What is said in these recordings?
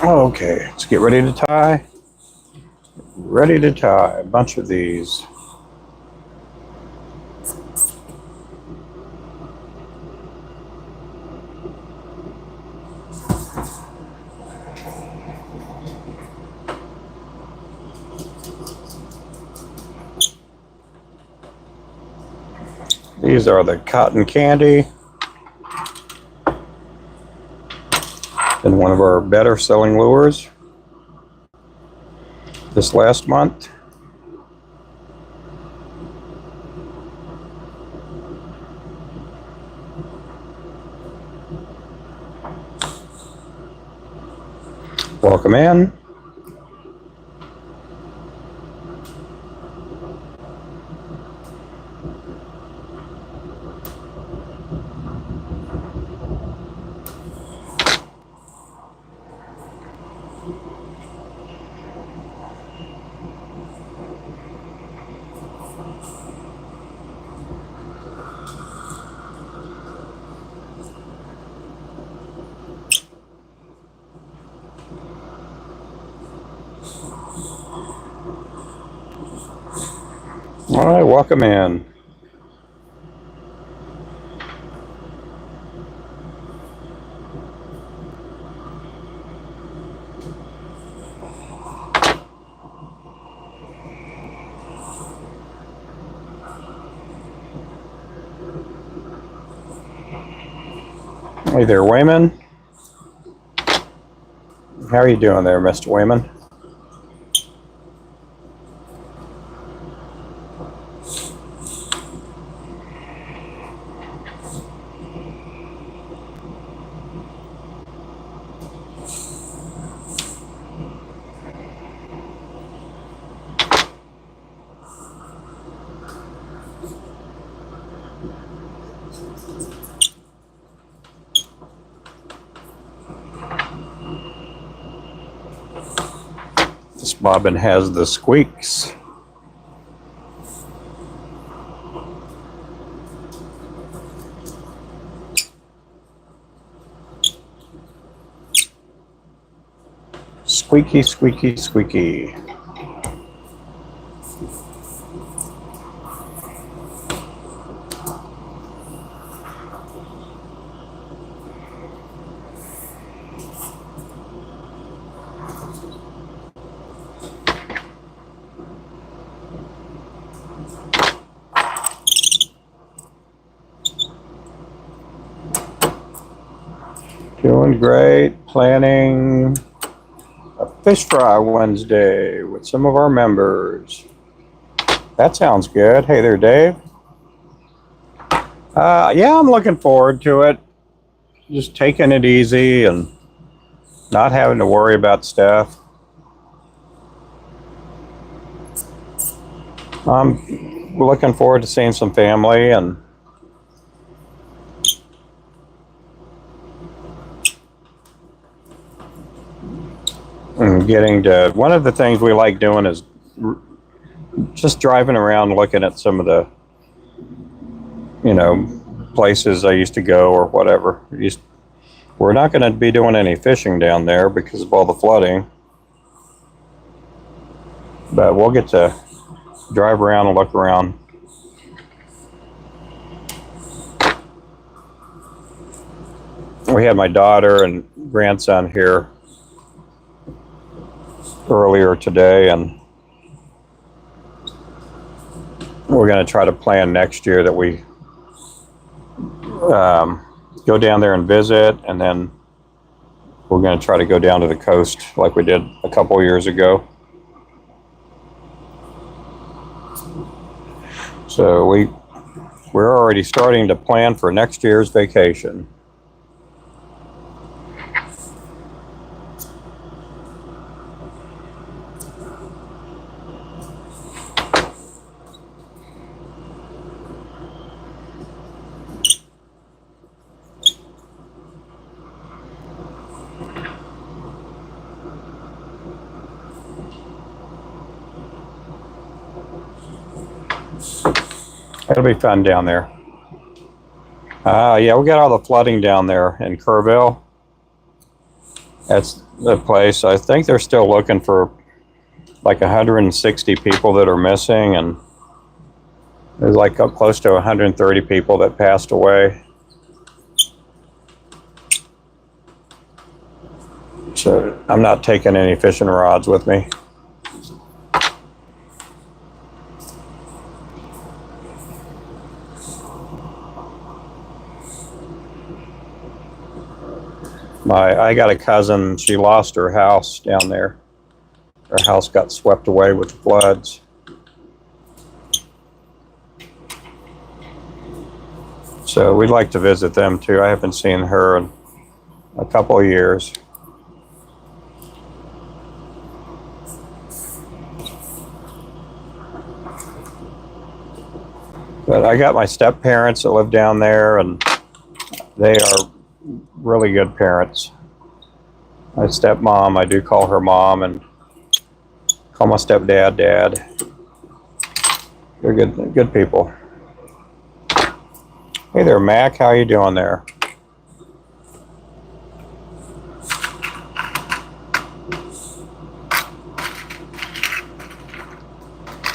Okay, let's get ready to tie. Ready to tie a bunch of these. These are the cotton candy. And one of our better selling lures this last month. Welcome in. All right, welcome in. Hey there, Wayman. How are you doing there, Mr. Wayman? This bobbin has the squeaks. Squeaky, squeaky, squeaky. Doing great. Planning a fish fry Wednesday with some of our members. That sounds good. Hey there, Dave. Yeah, I'm looking forward to it. Just taking it easy and not having to worry about stuff. I'm looking forward to seeing some family and getting to, one of the things we like doing is just driving around looking at some of the, places I used to go or whatever. We're not going to be doing any fishing down there because of all the flooding, but we'll get to drive around and look around. We had my daughter and grandson here earlier today, and we're going to try to plan next year that we go down there and visit, and then we're going to try to go down to the coast like we did a couple years ago. So we're already starting to plan for next year's vacation. It'll be fun down there. Yeah, we got all the flooding down there in Kerrville. the place. I think they're still looking for like 160 people that are missing, and there's like up close to 130 people that passed away. So I'm not taking any fishing rods with me. I got a cousin, she lost her house down there. Her house got swept away with floods. So we'd like to visit them too. I haven't seen her in a couple of years. But I got my step parents that live down there, and they are really good parents. My stepmom, I do call her mom, and call my stepdad dad. They're good people. Hey there, Mac. How you doing there?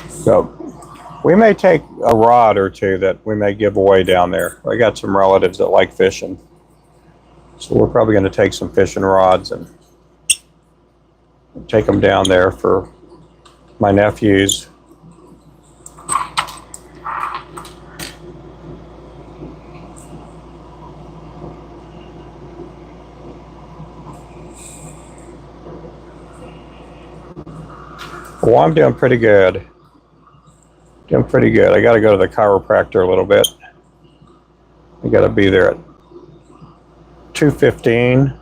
So we may take a rod or two that we may give away down there. I got some relatives that like fishing. So we're probably going to take some fishing rods and take them down there for my nephews. Well, I'm doing pretty good. Doing pretty good. I got to go to the chiropractor a little bit. I got to be there at 2:15.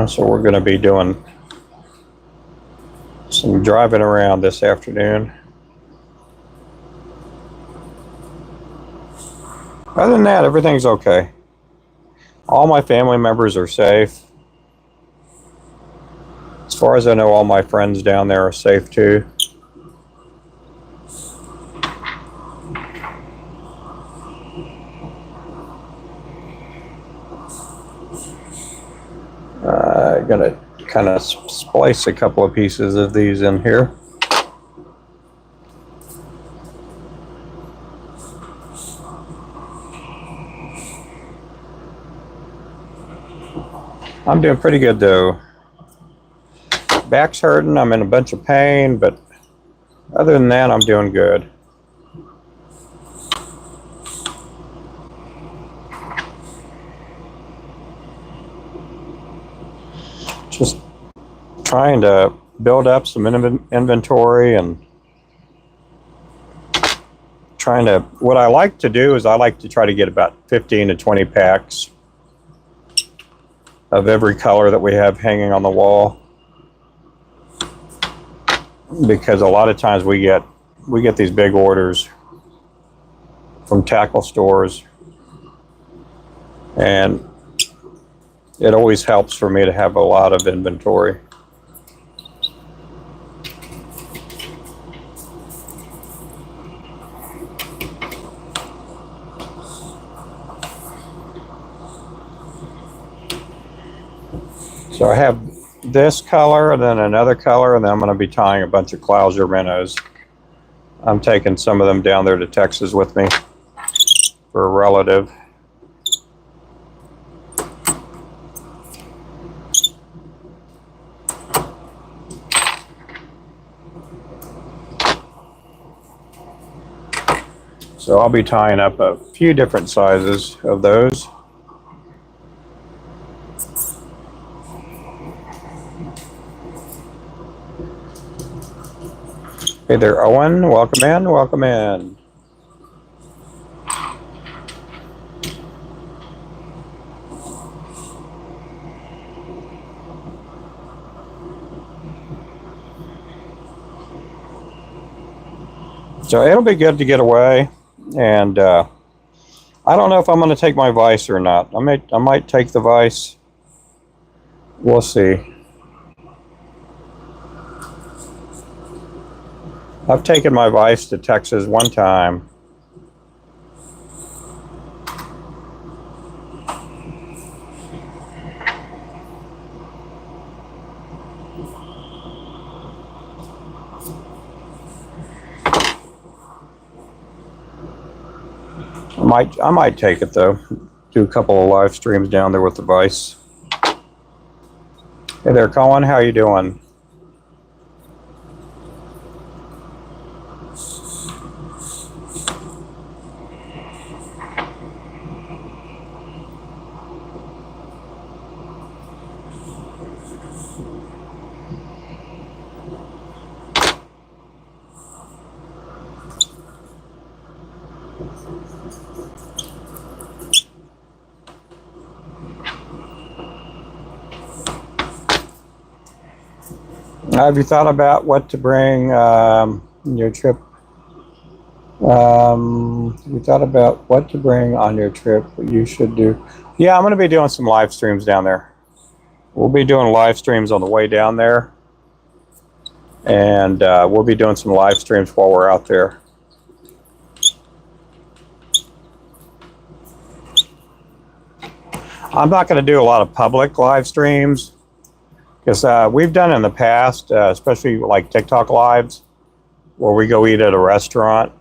So we're going to be doing some driving around this afternoon. Other than that, everything's okay. All my family members are safe. As far as I know, all my friends down there are safe too. I'm gonna kind of splice a couple of pieces of these in here. I'm doing pretty good though. Back's hurting, I'm in a bunch of pain, but other than that, I'm doing good. Just trying to build up some inventory and what I like to do is I like to try to get about 15 to 20 packs of every color that we have hanging on the wall. Because a lot of times we get these big orders from tackle stores, and it always helps for me to have a lot of inventory. So I have this color and then another color, and then I'm going to be tying a bunch of Clouser minnows. I'm taking some of them down there to Texas with me for a relative. So I'll be tying up a few different sizes of those. Hey there, Owen. Welcome in. Welcome in. So it'll be good to get away, and I don't know if I'm going to take my vise or not. I might take the vise. We'll see. I've taken my vise to Texas one time. I might take it though. Do a couple of live streams down there with the Vice. Hey there, Colin. How you doing? Have you thought about what to bring your trip? You thought about what to bring on your trip? What you should do? Yeah, I'm going to be doing some live streams down there. We'll be doing live streams on the way down there, and we'll be doing some live streams while we're out there. I'm not going to do a lot of public live streams because we've done in the past, especially like TikTok lives, where we go eat at a restaurant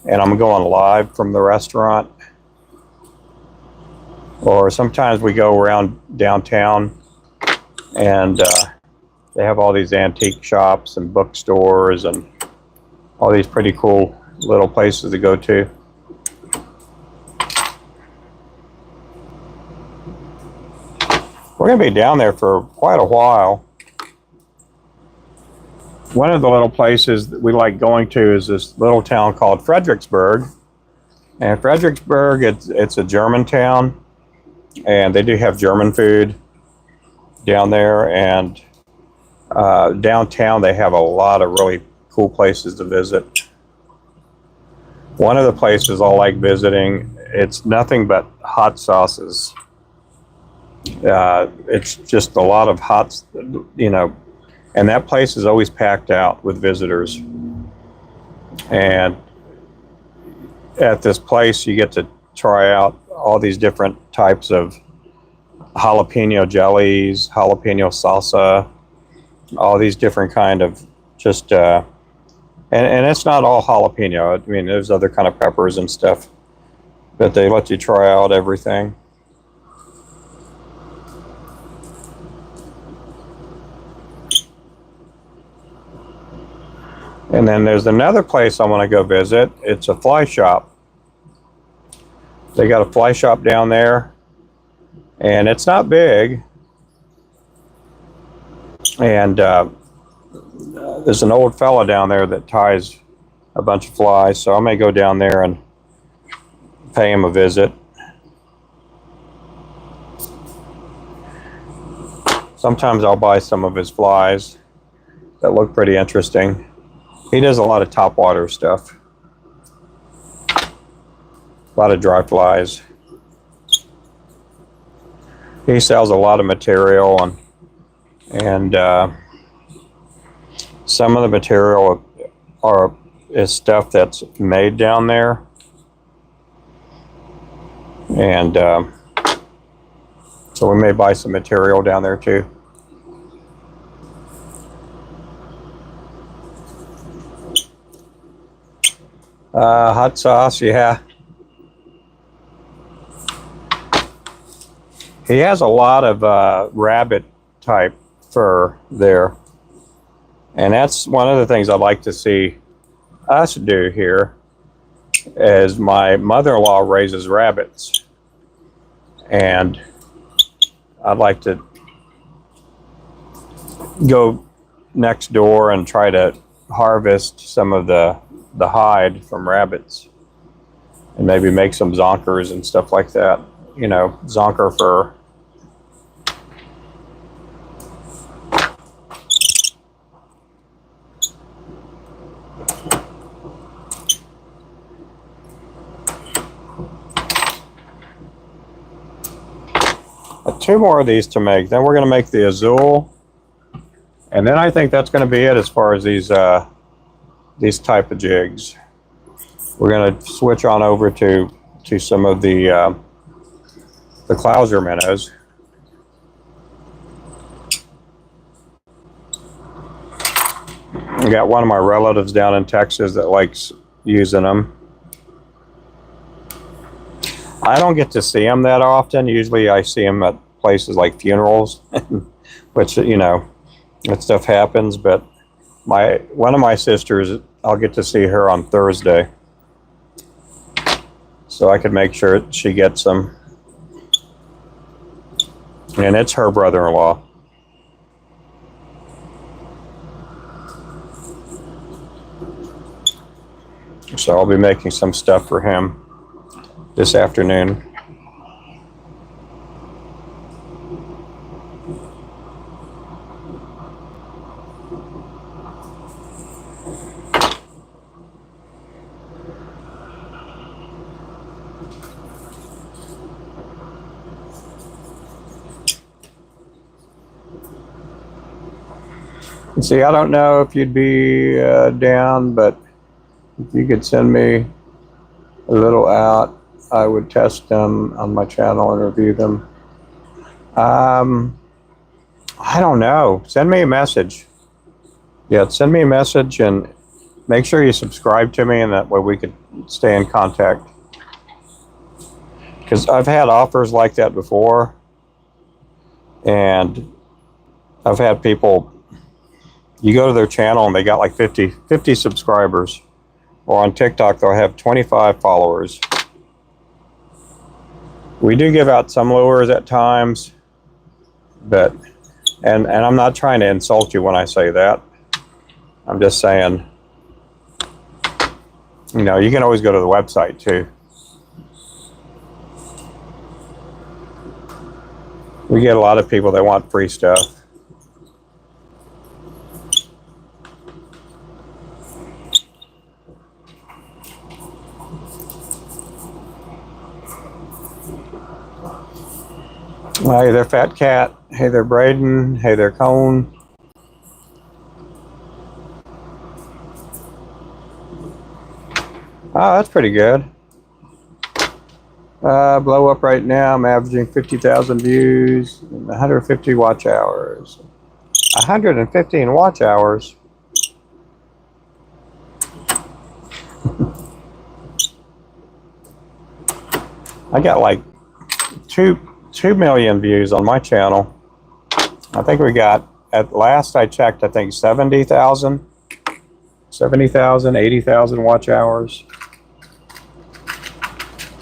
and I'm going live from the restaurant. Or sometimes we go around downtown and they have all these antique shops and bookstores and all these pretty cool little places to go to. We're going to be down there for quite a while. One of the little places that we like going to is this little town called Fredericksburg. And Fredericksburg, it's a German town, and they do have German food down there. And downtown, they have a lot of really cool places to visit. One of the places I like visiting, it's nothing but hot sauces. It's just a lot of hot, and that place is always packed out with visitors. And at this place, you get to try out all these different types of jalapeno jellies, jalapeno salsa, all these different kind of just, and it's not all jalapeno. I mean, there's other kind of peppers and stuff, but they let you try out everything. And then there's another place I want to go visit. It's a fly shop. They got a fly shop down there, and it's not big. And there's an old fella down there that ties a bunch of flies, so I may go down there and pay him a visit. Sometimes I'll buy some of his flies that look pretty interesting. He does a lot of topwater stuff. A lot of dry flies. He sells a lot of material, and some of the material is stuff that's made down there. And so we may buy some material down there too. Hot sauce, yeah. He has a lot of rabbit type fur there. And that's one of the things I'd like to see us do here, is my mother-in-law raises rabbits. And I'd like to go next door and try to harvest some of the hide from rabbits and maybe make some zonkers and stuff like that. Zonker fur. Two more of these to make. Then we're going to make the Azul. And then I think that's going to be it as far as these type of jigs. We're going to switch on over to some of the Clouser minnows. I got one of my relatives down in Texas that likes using them. I don't get to see him that often. Usually I see him at places like funerals, which, you know, that stuff happens. But one of my sisters, I'll get to see her on Thursday. So I could make sure she gets them. And it's her brother-in-law. So I'll be making some stuff for him this afternoon. See, I don't know if you'd be down, but if you could send me a little out, I would test them on my channel and review them. I don't know. Send me a message. Yeah, send me a message and make sure you subscribe to me, and that way we could stay in contact. Because I've had offers like that before, and I've had people, you go to their channel and they got like 50 subscribers, or on TikTok they'll have 25 followers. We do give out some lures at times, but and I'm not trying to insult you when I say that. I'm just saying, you know, you can always go to the website too. We get a lot of people that want free stuff. Hey there, Fat Cat. Hey there, Braden. Hey there, Cone. Oh, that's pretty good. Blow up right now. I'm averaging 50,000 views and 150 watch hours. 115 watch hours. I got like 2 million views on my channel. I think we got, at last I checked, I think 70,000, 80,000 watch hours.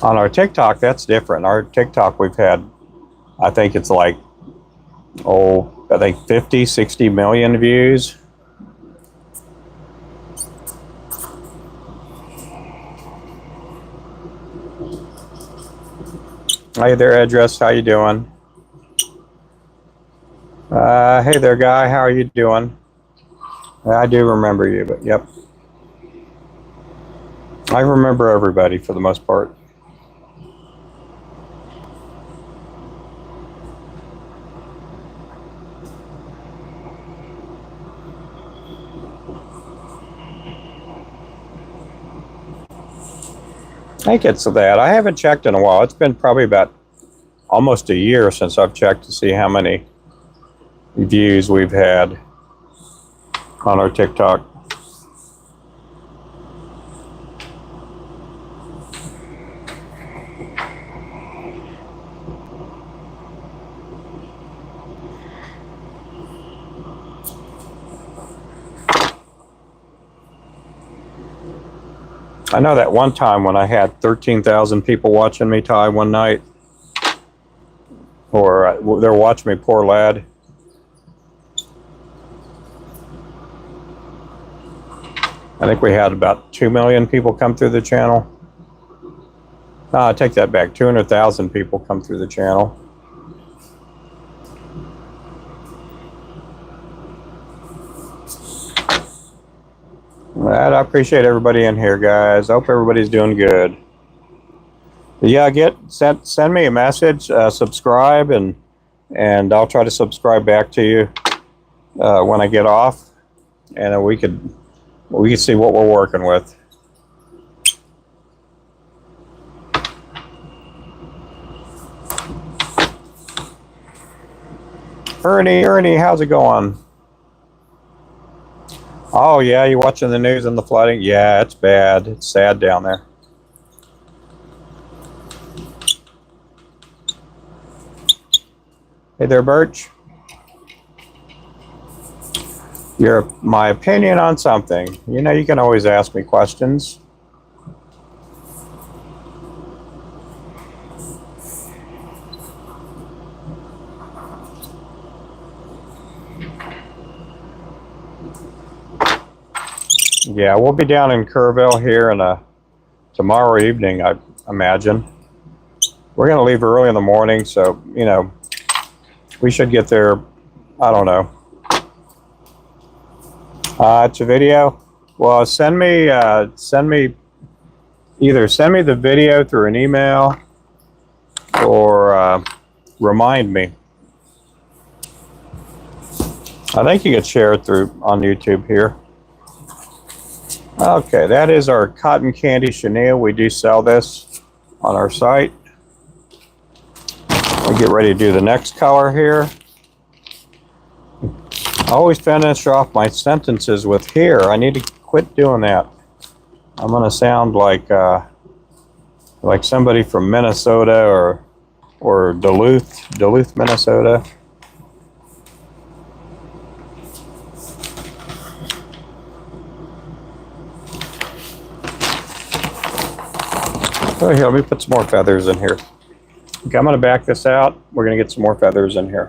On our TikTok, that's different. Our TikTok, we've had, I think it's like, I think 50, 60 million views. Hey there, Address. How you doing? Hey there, Guy. How are you doing? I do remember you, but yep. I remember everybody for the most part. I think it's that. I haven't checked in a while. It's been probably about almost a year since I've checked to see how many views we've had on our TikTok. I know that one time when I had 13,000 people watching me tie one night, or they're watching me, poor lad. I think we had about 2 million people come through the channel. I take that back, 200,000 people come through the channel. I appreciate everybody in here, guys. I hope everybody's doing good. But yeah, send me a message, subscribe, and I'll try to subscribe back to you when I get off, and then we could see what we're working with. Ernie, how's it going? Oh yeah, you watching the news and the flooding? Yeah, it's bad. It's sad down there. Hey there, Birch. My opinion on something. You know, you can always ask me questions. Yeah, we'll be down in Kerrville here tomorrow evening, I imagine. We're going to leave early in the morning, so, you know, we should get there, I don't know. It's a video? Well, either send me the video through an email or remind me. I think you could share it on YouTube here. Okay, that is our cotton candy chenille. We do sell this on our site. We'll get ready to do the next color here. I always finish off my sentences with here. I need to quit doing that. I'm gonna sound like somebody from Minnesota or Duluth, Minnesota. Oh, here, let me put some more feathers in here. Okay, I'm going to back this out. We're going to get some more feathers in here.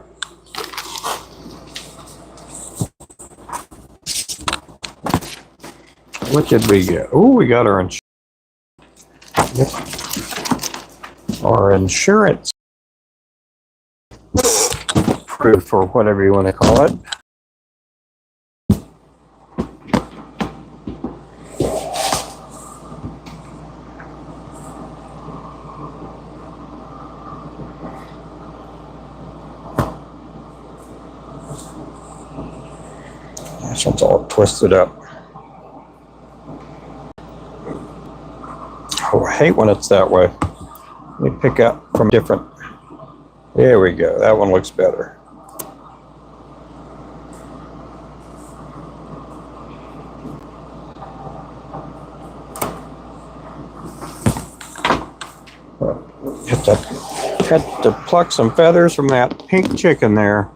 What did we get? Oh, we got our insurance proof, or whatever you want to call it. This one's all twisted up. Oh, I hate when it's that way. Let me pick up from different. There we go. That one looks better. Had to pluck some feathers from that pink chicken there.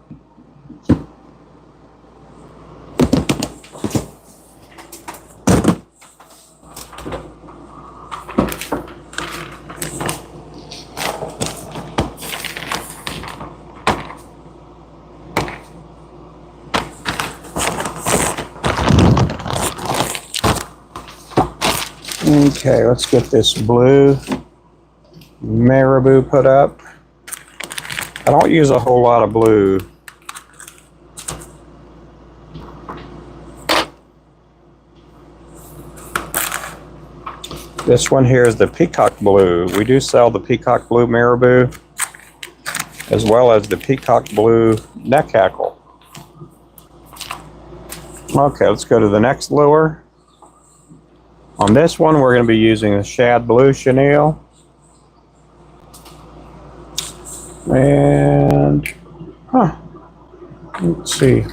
Okay, let's get this blue marabou put up. I don't use a whole lot of blue. This one here is the peacock blue. We do sell the peacock blue marabou as well as the peacock blue neck hackle. Okay, let's go to the next lure. On this one, we're going to be using the shad blue chenille. And, let's see.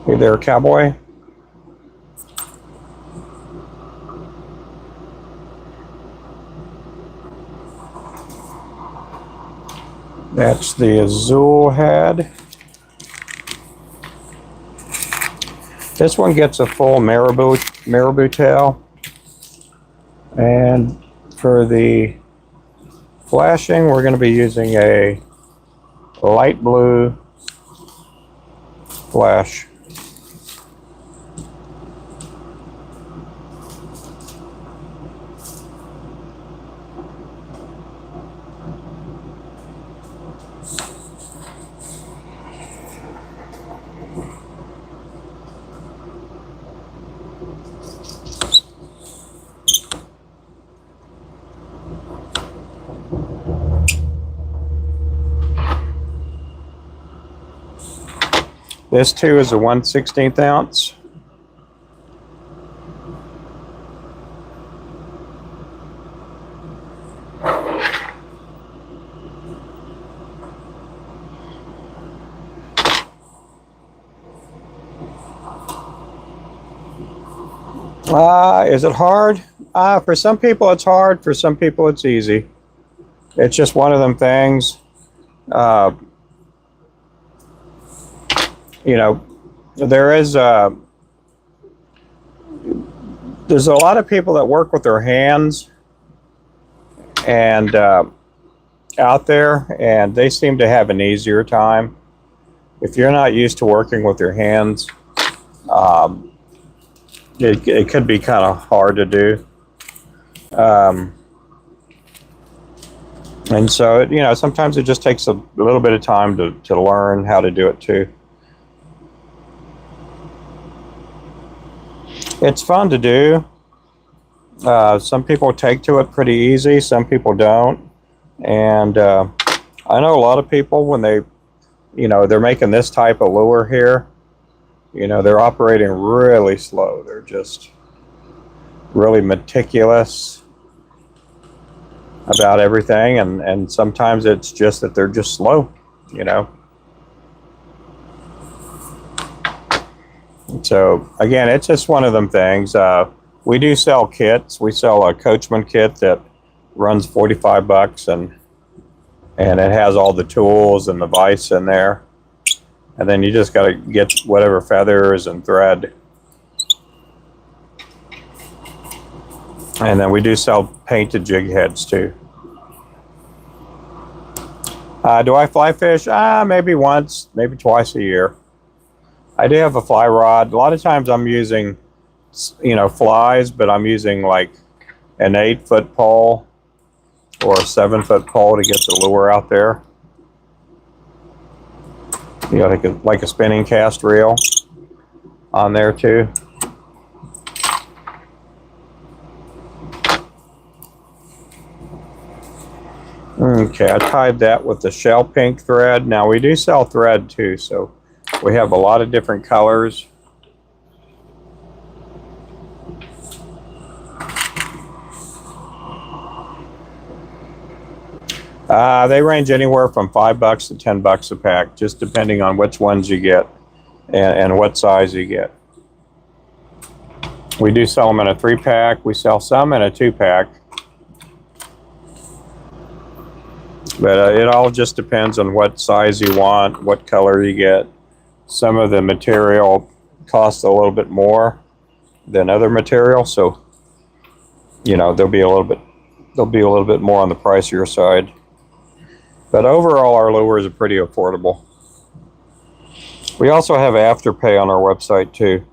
Hey there, cowboy. That's the azul head. This one gets a full marabou tail. And for the flashing, we're going to be using a light blue flash. This too is a 1/16 ounce. Is it hard? For some people it's hard, for some people it's easy. It's just one of them things. You know, there's a lot of people that work with their hands and out there, and they seem to have an easier time. If you're not used to working with your hands, it could be kind of hard to do. And so, you know, sometimes it just takes a little bit of time to learn how to do it too. It's fun to do. Some people take to it pretty easy, some people don't. And I know a lot of people, when they, you know, they're making this type of lure here, you know, they're operating really slow. They're just really meticulous about everything, and sometimes it's just that they're just slow, you know. So again, it's just one of them things. We do sell kits. We sell a Coachman kit that runs $45, and it has all the tools and the vise in there. And then you just got to get whatever feathers and thread. And then we do sell painted jig heads too. Do I fly fish? Maybe once, maybe twice a year. I do have a fly rod. A lot of times I'm using, you know, flies, but I'm using like an 8-foot pole or a 7-foot pole to get the lure out there. You know, like a spinning cast reel on there too. Okay, I tied that with the shell pink thread. Now we do sell thread too, so we have a lot of different colors. They range anywhere from $5 to $10 a pack, just depending on which ones you get and what size you get. We do sell them in a 3-pack. We sell some in a 2-pack. But it all just depends on what size you want, what color you get. Some of the material costs a little bit more than other material, so you know there'll be a little bit more on the pricier side. But overall, our lures are pretty affordable. We also have Afterpay on our website too.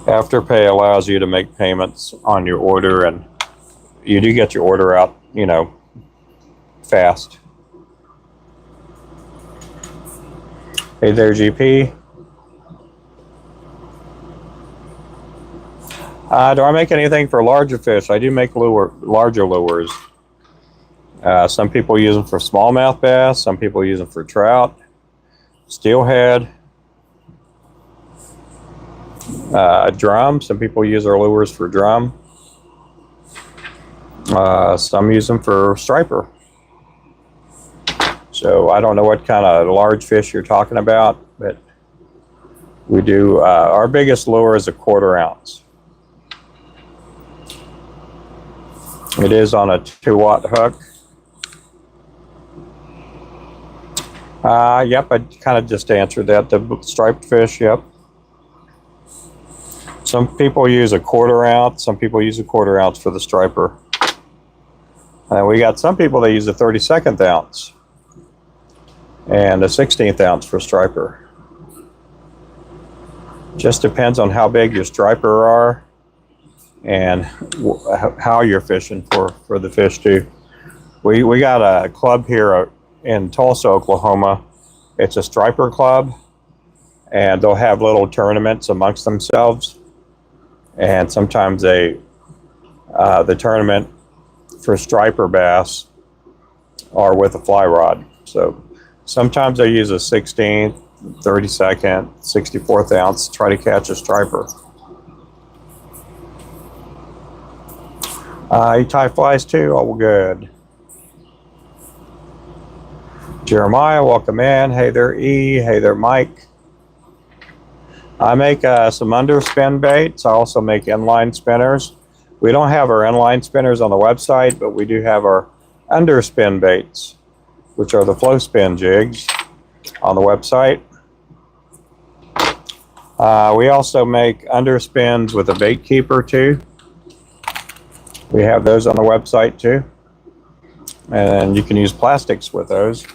Afterpay allows you to make payments on your order, and you do get your order out, you know, fast. Hey there, GP. Do I make anything for larger fish? I do make larger lures. Some people use them for smallmouth bass. Some people use them for trout, steelhead, drum. Some people use our lures for drum. Some use them for striper. So I don't know what kind of large fish you're talking about, but we do. Our biggest lure is a 1/4 ounce. It is on a 2-watt hook. Yep, I kind of just answered that. The striped fish, yep. Some people use a 1/4 ounce. Some people use a 1/4 ounce for the striper. And we got some people that use a 32nd ounce and a 16th ounce for striper. Just depends on how big your striper are and how you're fishing for the fish too. We got a club here in Tulsa, Oklahoma. It's a striper club, and they'll have little tournaments amongst themselves, and sometimes the tournament for striper bass are with a fly rod. So sometimes I use a 16th, 32nd, 64th ounce to try to catch a striper. You tie flies too? Oh, well, good. Jeremiah, welcome in. Hey there, E. Hey there, Mike. I make some underspin baits. I also make inline spinners. We don't have our inline spinners on the website, but we do have our underspin baits, which are the flow spin jigs, on the website. We also make underspins with a bait keeper too. We have those on the website too. And you can use plastics with those.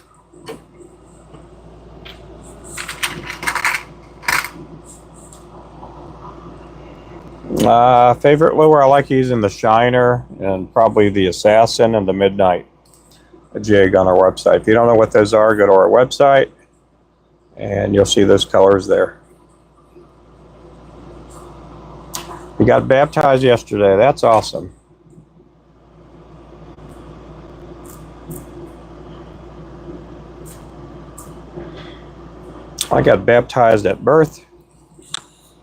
Favorite lure, I like using the Shiner and probably the Assassin and the Midnight jig on our website. If you don't know what those are, go to our website and you'll see those colors there. We got baptized yesterday. That's awesome. I got baptized at birth,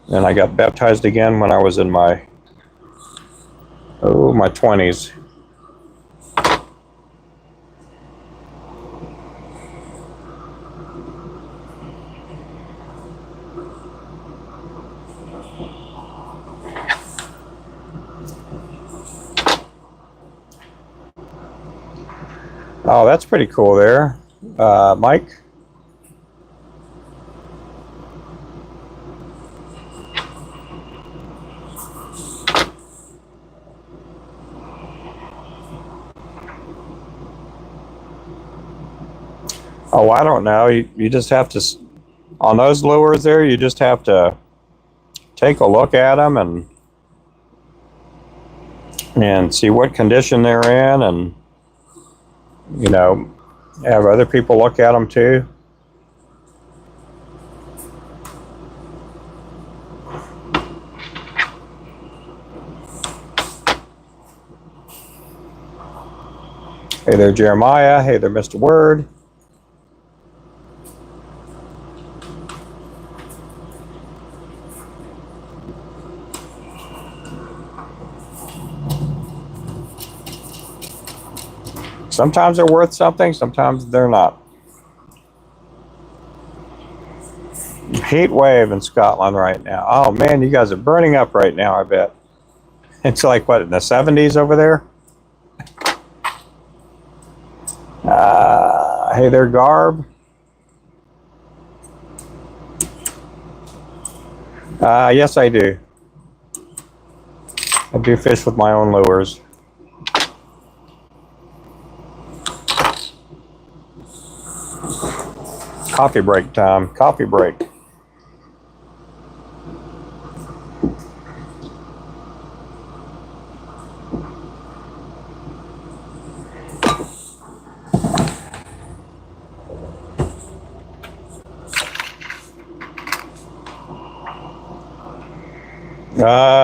and I got baptized again when I was in my 20s. Oh, that's pretty cool there. Mike? Oh, I don't know. You just have to, on those lures there, you just have to take a look at them and see what condition they're in, and you know, have other people look at them too. Hey there, Jeremiah. Hey there, Mr. Word. Sometimes they're worth something, sometimes they're not. Heat wave in Scotland right now. Oh man, you guys are burning up right now, I bet. It's like, what, in the 70s over there? Hey there, Garb. Yes, I do. I do fish with my own lures. Coffee break time. Coffee break.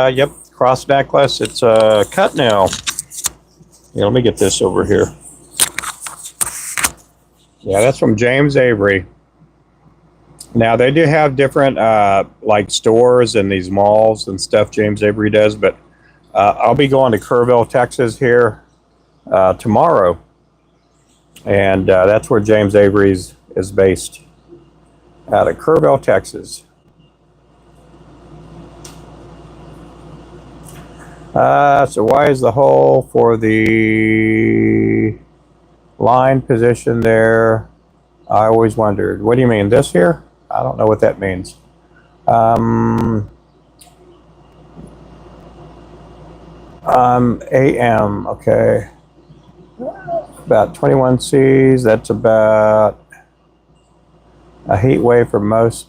Yep, cross necklace. It's a cut now. Yeah, let me get this over here. Yeah, that's from James Avery. Now they do have different like stores in these malls and stuff. James Avery does, but I'll be going to Kerrville, Texas here tomorrow, and that's where James Avery's is based, out of Kerrville, Texas. So why is the hole for the line position there? I always wondered. What do you mean, this here? I don't know what that means. AM, okay. About 21 Cs, that's about a heat wave for most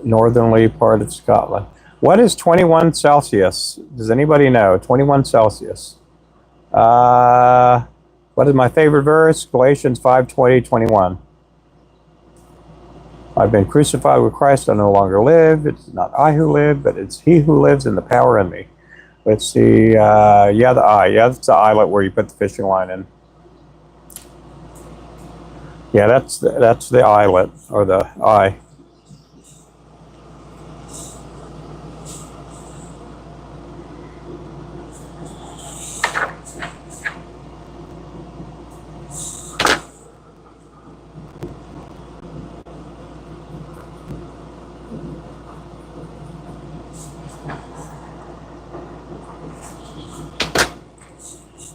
northerly part of Scotland. What is 21 Celsius? Does anybody know? 21 Celsius. What is my favorite verse? Galatians 5:20-21. I've been crucified with Christ, I no longer live. It's not I who live, but it's he who lives in the power in me. Let's see, yeah, the eye. Yeah, that's the eyelet where you put the fishing line in. Yeah, that's the eyelet, or the eye.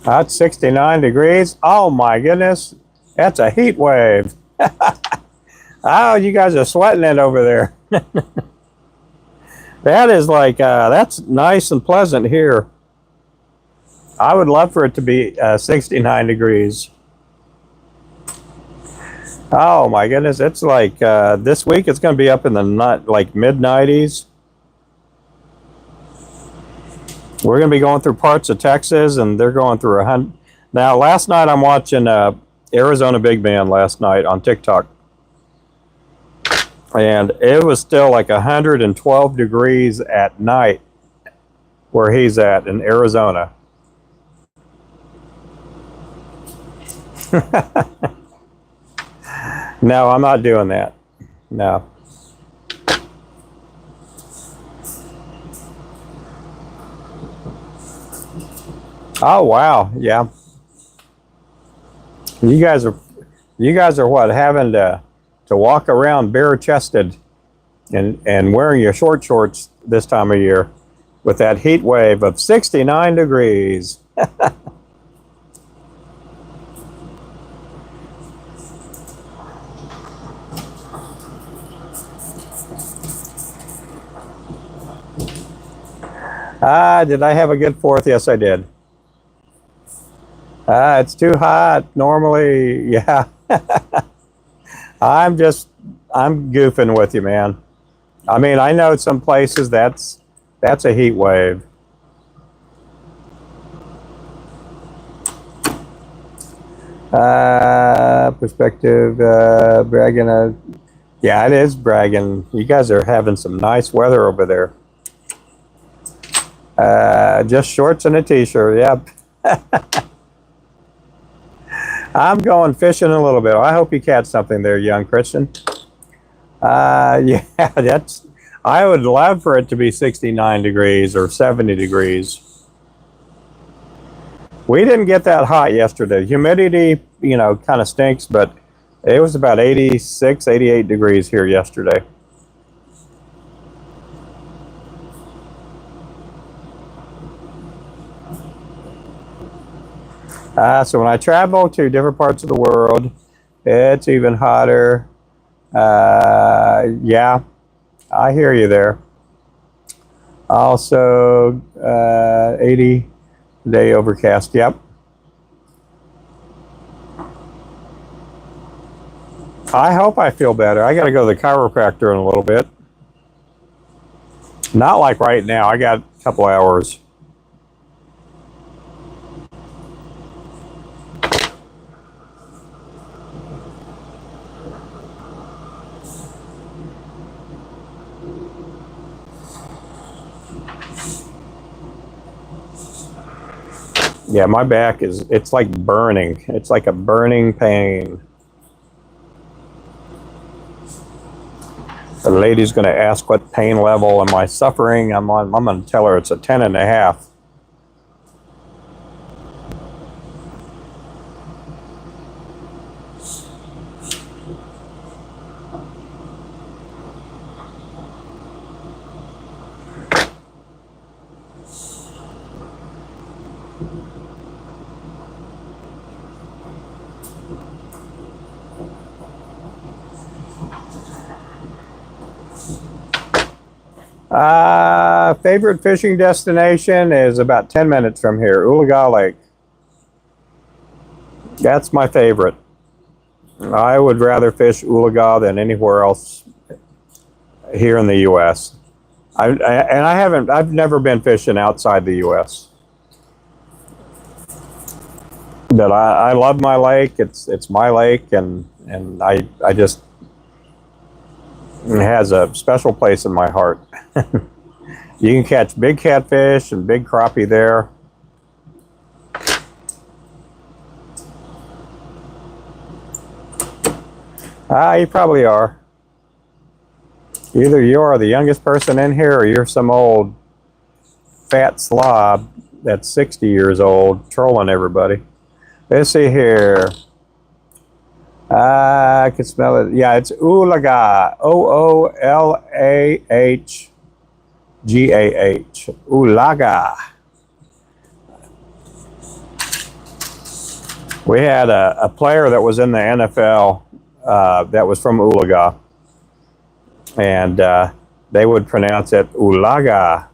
That's 69 degrees. Oh my goodness. That's a heat wave. Oh, you guys are sweating it over there. That is like, that's nice and pleasant here. I would love for it to be 69 degrees. Oh my goodness. It's like, this week it's going to be up in the like mid 90s. We're going to be going through parts of Texas, and they're going through 100. Now, last night I'm watching Arizona Big Man last night on TikTok. And it was still like 112 degrees at night where he's at in Arizona. No, I'm not doing that. No. Oh wow, yeah. You guys are what, having to walk around bare chested and wearing your short shorts this time of year with that heat wave of 69 degrees. Did I have a good 4th? Yes, I did. It's too hot normally. Yeah. I'm goofing with you, man. I mean, I know some places that's a heat wave. Perspective, bragging. Yeah, it is bragging. You guys are having some nice weather over there. Just shorts and a t-shirt. Yep. I'm going fishing a little bit. I hope you catch something there, young Christian. Yeah, I would love for it to be 69 degrees or 70 degrees. We didn't get that hot yesterday. Humidity, kind of stinks, but it was about 86, 88 degrees here yesterday. So when I travel to different parts of the world, it's even hotter. Yeah, I hear you there. Also, 80 day overcast. Yep. I hope I feel better. I got to go to the chiropractor in a little bit. Not like right now. I got a couple hours. Yeah, my back it's like burning. It's like a burning pain. The lady's going to ask what pain level am I suffering. I'm going to tell her it's a 10.5. Favorite fishing destination is about 10 minutes from here, Ulaga Lake. That's my favorite. I would rather fish Ulaga than anywhere else here in the U.S. I've never been fishing outside the U.S. But I love my lake. It's my lake, and I just, it has a special place in my heart. You can catch big catfish and big crappie there. You probably are. Either you are the youngest person in here, or you're some old fat slob that's 60 years old trolling everybody. Let's see here. I can smell it. Yeah, it's Oolagah. Oolahgah. Oolagah. We had a player that was in the NFL that was from Ulaga, and they would pronounce it Ulaga.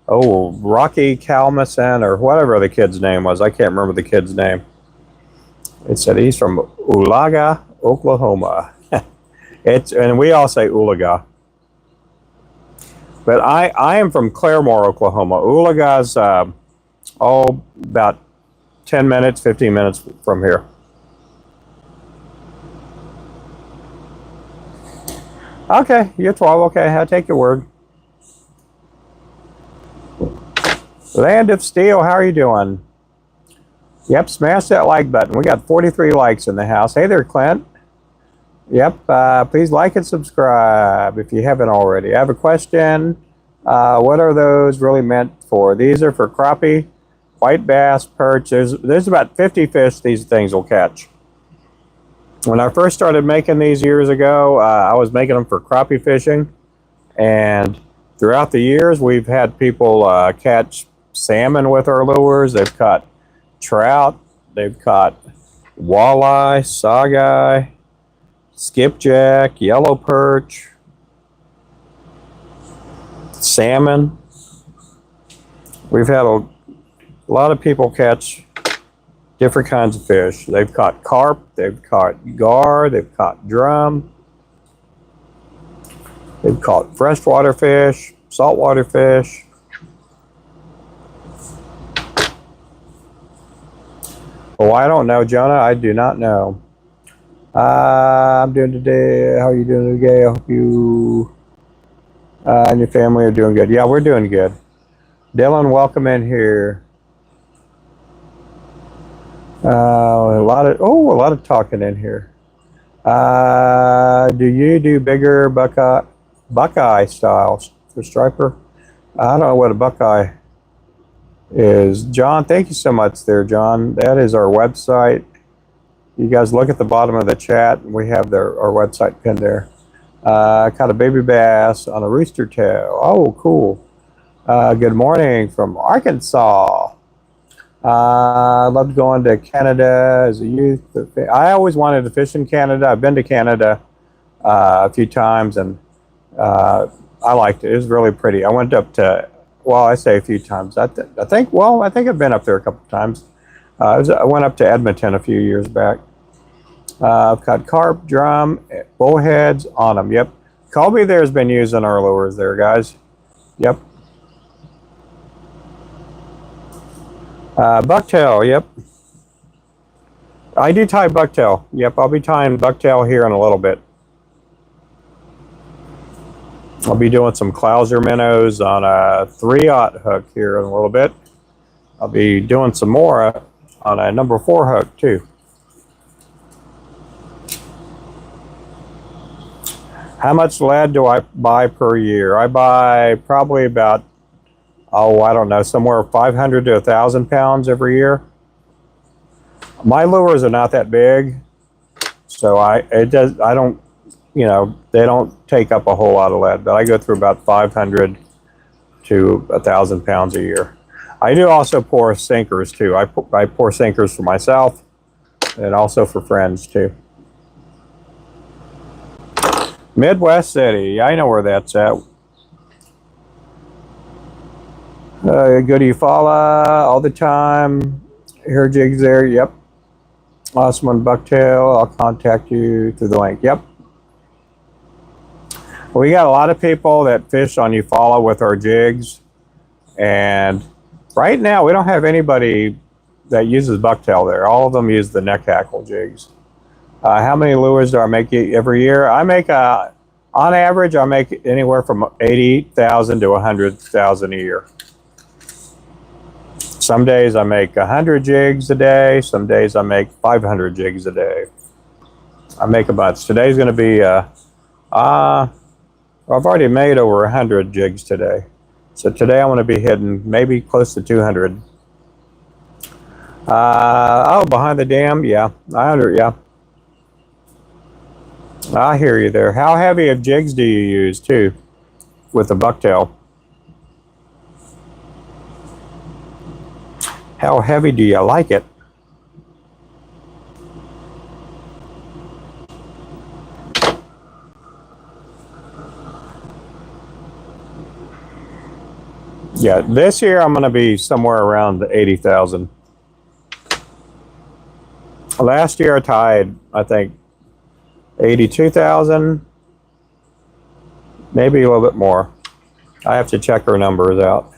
Rocky Calmison or whatever the kid's name was. I can't remember the kid's name. It said he's from Ulaga, Oklahoma. And we all say Ulaga. But I am from Claremore, Oklahoma. Ulaga's about 10 minutes, 15 minutes from here. Okay, you're 12. Okay, I'll take your word. Land of Steel, how are you doing? Yep, smash that like button. We got 43 likes in the house. Hey there, Clint. Yep, please like and subscribe if you haven't already. I have a question. What are those really meant for? These are for crappie, white bass, perch. There's about 50 fish these things will catch. When I first started making these years ago, I was making them for crappie fishing. And throughout the years, we've had people catch salmon with our lures. They've caught trout. They've caught walleye, saugeye, skipjack, yellow perch, salmon. We've had a lot of people catch different kinds of fish. They've caught carp, they've caught gar, they've caught drum, they've caught freshwater fish, saltwater fish. Oh, I don't know, Jonah. I do not know. I'm doing today. How are you doing today? I hope you and your family are doing good. Yeah, we're doing good. Dylan, welcome in here. A lot of talking in here. Do you do bigger Buckeye styles for striper? I don't know what a Buckeye is. John, thank you so much there, John. That is our website. You guys look at the bottom of the chat. We have our website pinned there. Caught a baby bass on a rooster tail. Oh, cool. Good morning from Arkansas. I loved going to Canada as a youth. I always wanted to fish in Canada. I've been to Canada a few times, and I liked it. It was really pretty. I went up to, well, I say a few times. I think I've been up there a couple of times. I went up to Edmonton a few years back. I've caught carp, drum, bullheads on them. Yep. Colby there has been using our lures there, guys. Yep. Bucktail, yep. I do tie bucktail. Yep, I'll be tying bucktail here in a little bit. I'll be doing some Clouser minnows on a 3/0 hook here in a little bit. I'll be doing some more on a number 4 hook too. How much lead do I buy per year? I buy probably about, I don't know, somewhere 500 to 1,000 pounds every year. My lures are not that big, so they don't take up a whole lot of lead, but I go through about 500 to 1,000 pounds a year. I do also pour sinkers too. I pour sinkers for myself and also for friends too. Midwest City, I know where that's at. Goody Fala all the time. Hair jigs there, yep. Awesome on bucktail. I'll contact you through the link. Yep. We got a lot of people that fish on Eufaula with our jigs, and right now we don't have anybody that uses bucktail there. All of them use the neck hackle jigs. How many lures do I make every year? I make on average I make anywhere from 80,000 to 100,000 a year. Some days I make 100 jigs a day. Some days I make 500 jigs a day. I make a bunch. Today's going to be, I've already made over 100 jigs today. So today I'm going to be hitting maybe close to 200. Behind the dam, yeah. Yeah. I hear you there. How heavy of jigs do you use too with the bucktail? How heavy do you like it? Yeah, this year I'm going to be somewhere around the 80,000. Last year I tied, I think, 82,000, maybe a little bit more. I have to check our numbers out.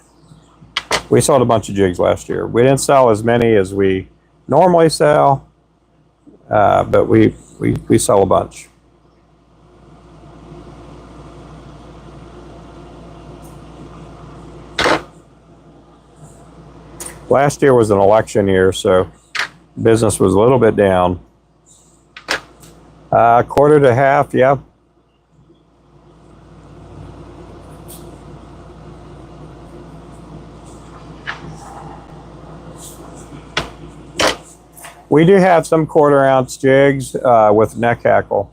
We sold a bunch of jigs last year. We didn't sell as many as we normally sell, but we sell a bunch. Last year was an election year, so business was a little bit down. Quarter to half, yeah. We do have some 1/4 ounce jigs with neck hackle.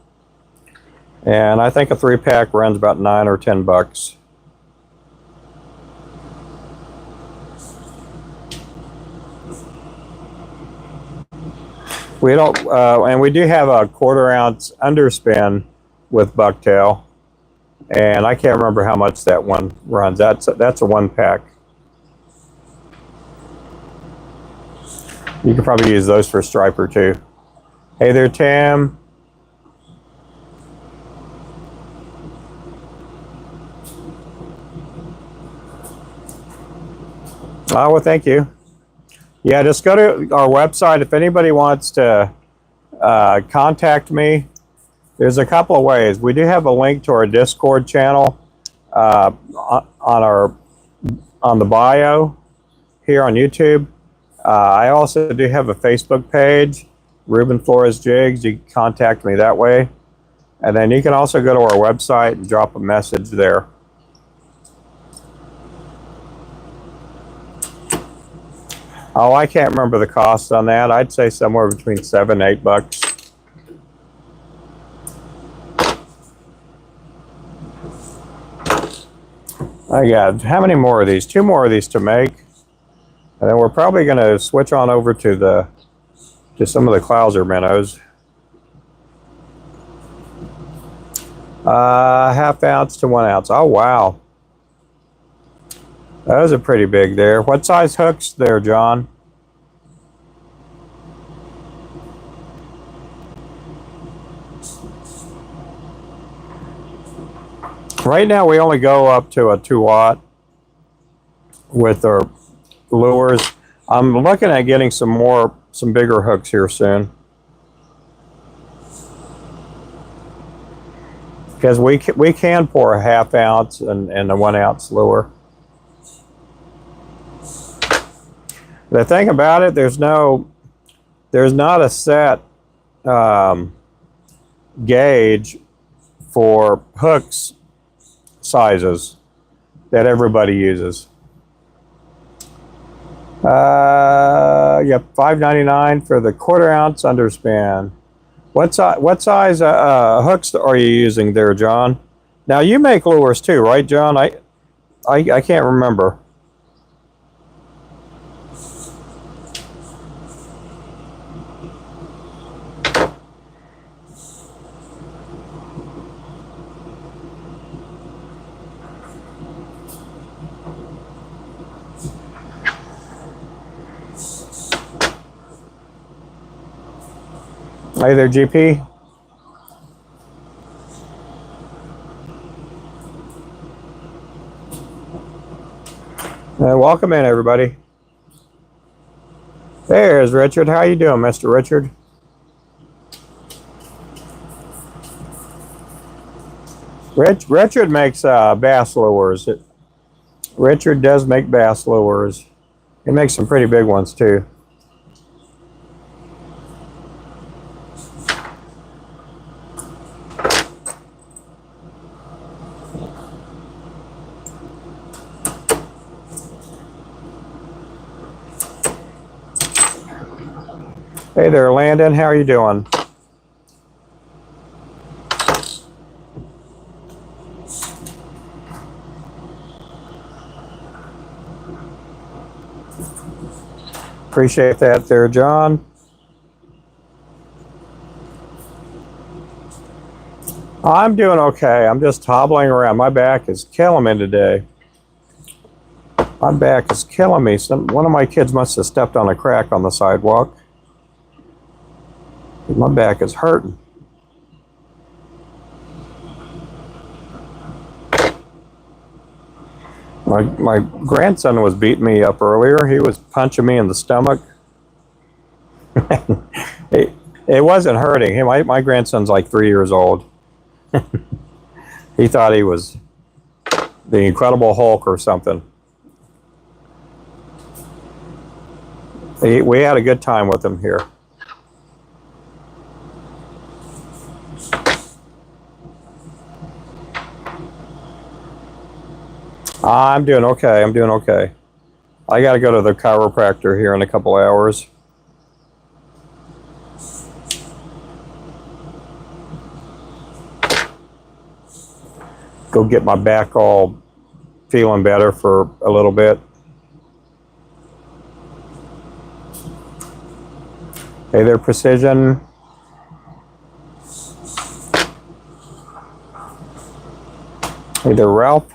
And I think a 3-pack runs about $9 or $10. We don't, and we do have a 1/4 ounce underspin with bucktail, and I can't remember how much that one runs. That's a 1-pack. You can probably use those for striper too. Hey there, Tim. Oh, well, thank you. Yeah, just go to our website. If anybody wants to contact me, there's a couple of ways. We do have a link to our Discord channel on the bio here on YouTube. I also do have a Facebook page, Ruben Flores Jigs. You can contact me that way. And then you can also go to our website and drop a message there. Oh, I can't remember the cost on that. I'd say somewhere between $7 and $8. I got how many more of these? 2 more of these to make. And then we're probably going to switch on over to some of the Clouser minnows. 1/2 ounce to 1 ounce. Oh, wow. Those are pretty big there. What size hooks there, John? Right now we only go up to a 2-aught with our lures. I'm looking at getting some bigger hooks here soon. Because we can pour a 1/2 ounce and a 1 ounce lure. The thing about it, there's not a set gauge for hooks sizes that everybody uses. Yeah, $5.99 for the 1/4 ounce underspin. What size hooks are you using there, John? Now you make lures too, right, John? I can't remember. Hey there, GP. Welcome in, everybody. There's Richard. How you doing, Mr. Richard? Richard makes bass lures. Richard does make bass lures. He makes some pretty big ones too. Hey there, Landon. How are you doing? Appreciate that there, John. I'm doing okay. I'm just hobbling around. My back is killing me today. My back is killing me. One of my kids must have stepped on a crack on the sidewalk. My back is hurting. My grandson was beating me up earlier. He was punching me in the stomach. It wasn't hurting. My grandson's like 3 years old. He thought he was the Incredible Hulk or something. We had a good time with him here. I'm doing okay. I'm doing okay. I got to go to the chiropractor here in a couple hours. Go get my back all feeling better for a little bit. Hey there, Precision. Hey there, Ralph.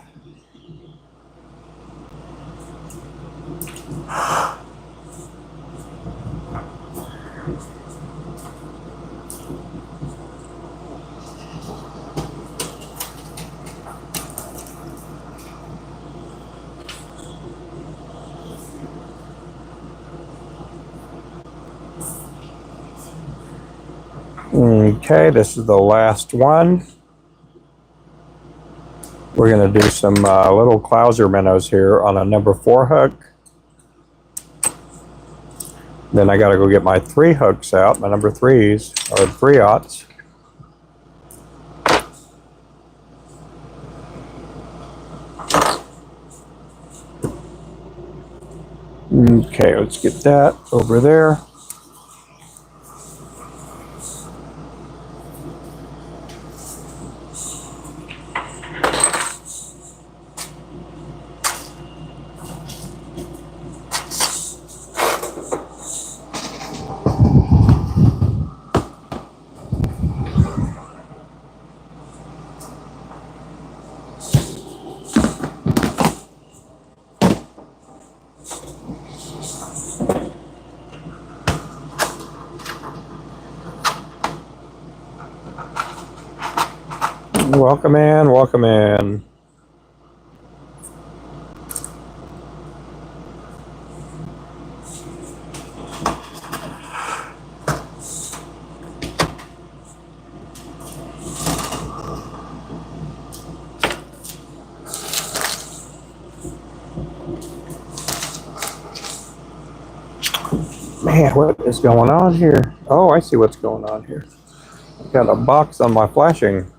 Okay, this is the last one. We're going to do some little Clouser minnows here on a number 4 hook. Then I got to go get my 3 hooks out, my number 3s, or 3/0. Okay, let's get that over there. Welcome in, welcome in. Man, what is going on here? Oh, I see what's going on here. I've got a box on my flashing.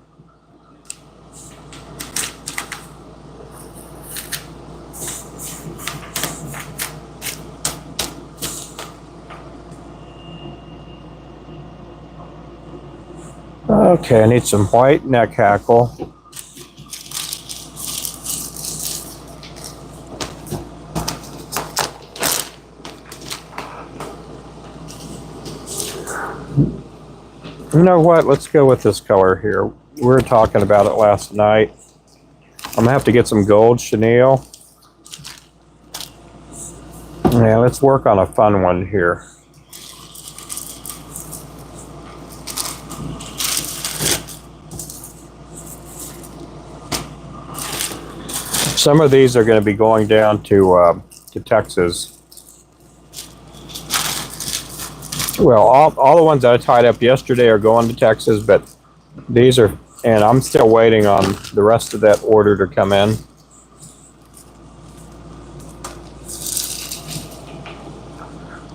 Okay, I need some white neck hackle. You know what? Let's go with this color here. We were talking about it last night. I'm gonna have to get some gold chenille. Yeah, let's work on a fun one here. Some of these are going to be going down to Texas. Well, all the ones that I tied up yesterday are going to Texas, but these are, and I'm still waiting on the rest of that order to come in.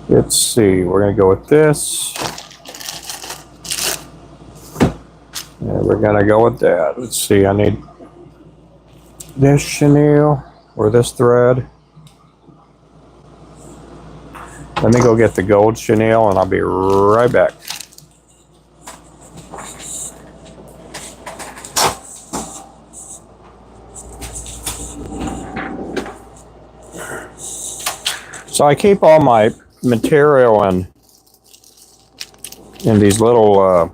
Let's see, we're going to go with this. And we're going to go with that. Let's see, I need this chenille or this thread. Let me go get the gold chenille and I'll be right back. So I keep all my material in these little, I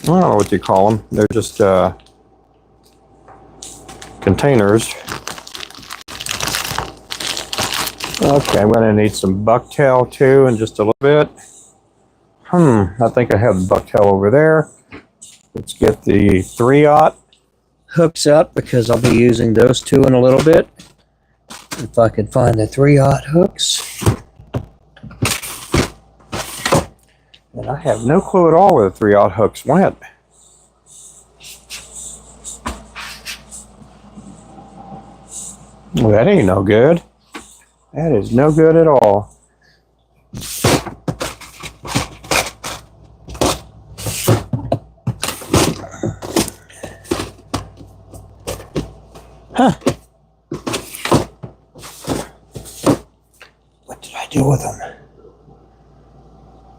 don't know what you call them. They're just containers. Okay, I'm going to need some bucktail too in just a little bit. I think I have the bucktail over there. Let's get the 3/0 hooks up because I'll be using those two in a little bit. If I could find the 3/0 hooks. And I have no clue at all where the 3/0 hooks went. Well, that ain't no good. That is no good at all. Huh. What did I do with them?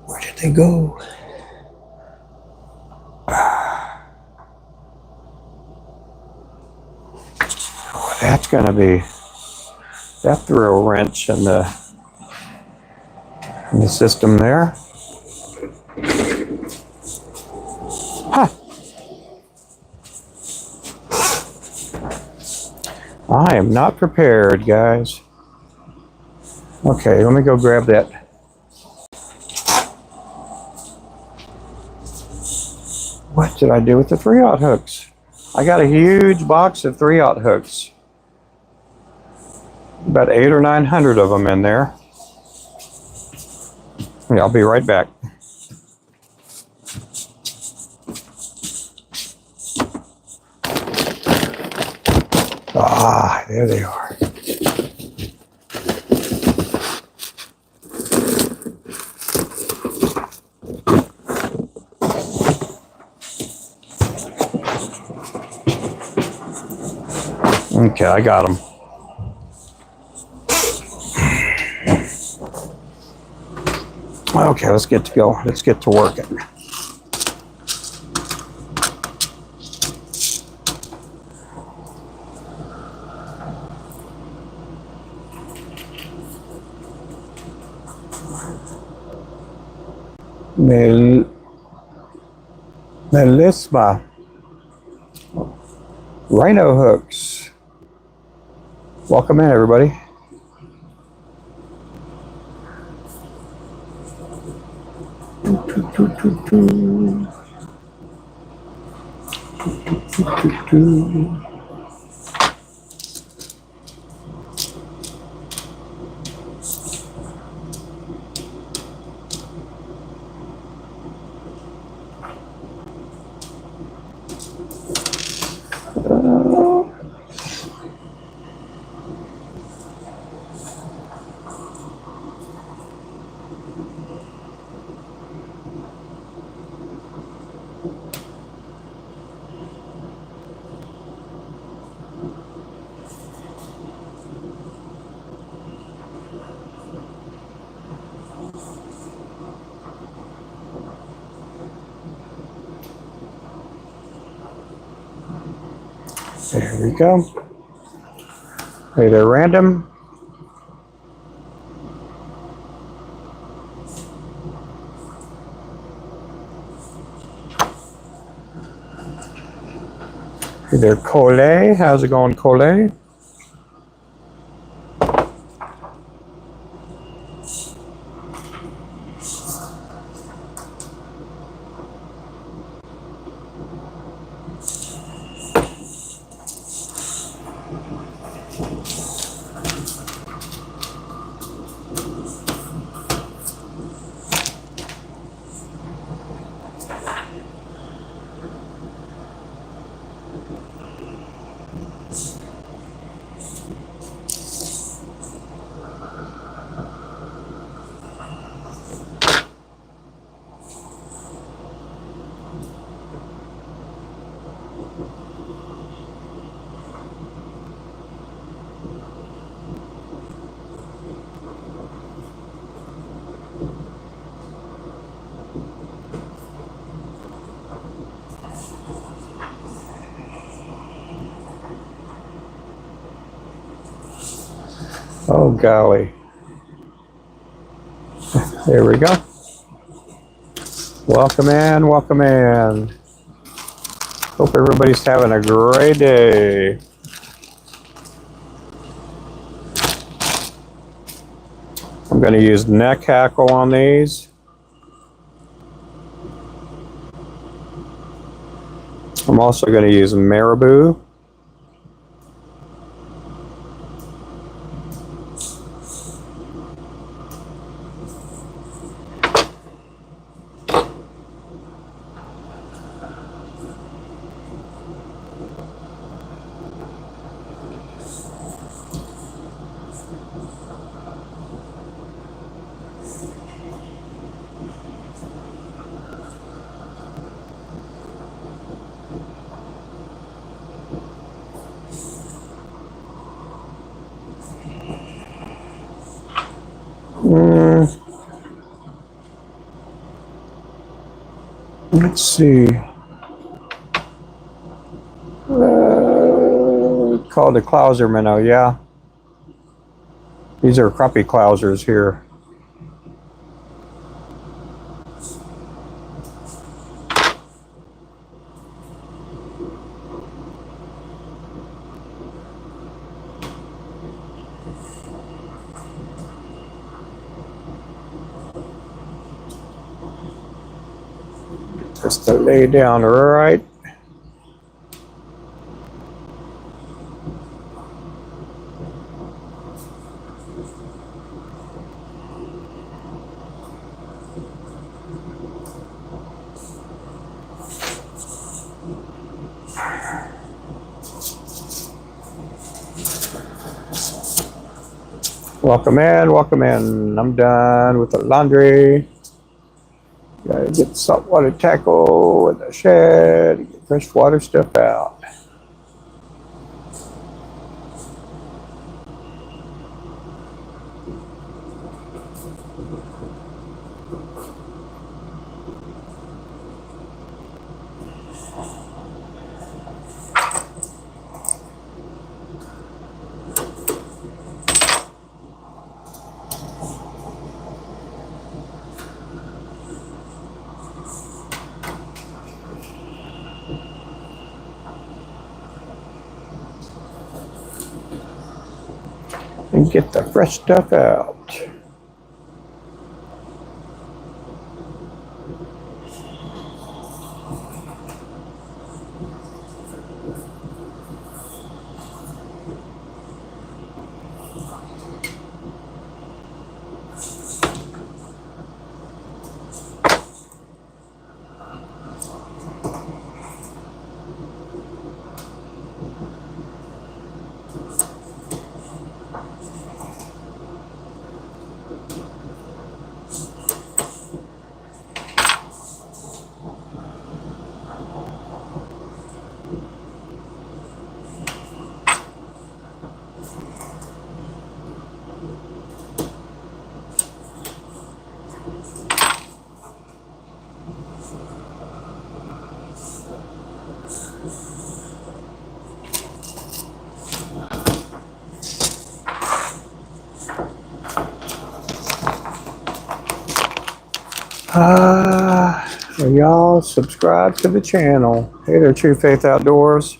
Where did they go? Well, that's going to be... That threw a wrench in the system there. Huh. I am not prepared, guys. Okay, let me go grab that. What did I do with the 3/0 hooks? I got a huge box of 3/0 hooks. About 800 or 900 of them in there. Yeah, I'll be right back. Ah, there they are. Okay, I got them. Okay, let's get to go. Let's get to working. Melisma Rhino hooks. Welcome in, everybody. There we go. Hey there, random. Hey there, Coley. How's it going, Coley? Oh, golly. There we go. Welcome in, welcome in. Hope everybody's having a great day. I'm going to use neck hackle on these. I'm also going to use marabou. Let's see. Called the clouser minnow, yeah. These are crappie clousers here. Just to lay down right. Welcome in, welcome in. I'm done with the laundry. Gotta get saltwater tackle in the shed, get freshwater stuff out. And get the fresh stuff out. Y'all subscribe to the channel. Hey there, True Faith Outdoors.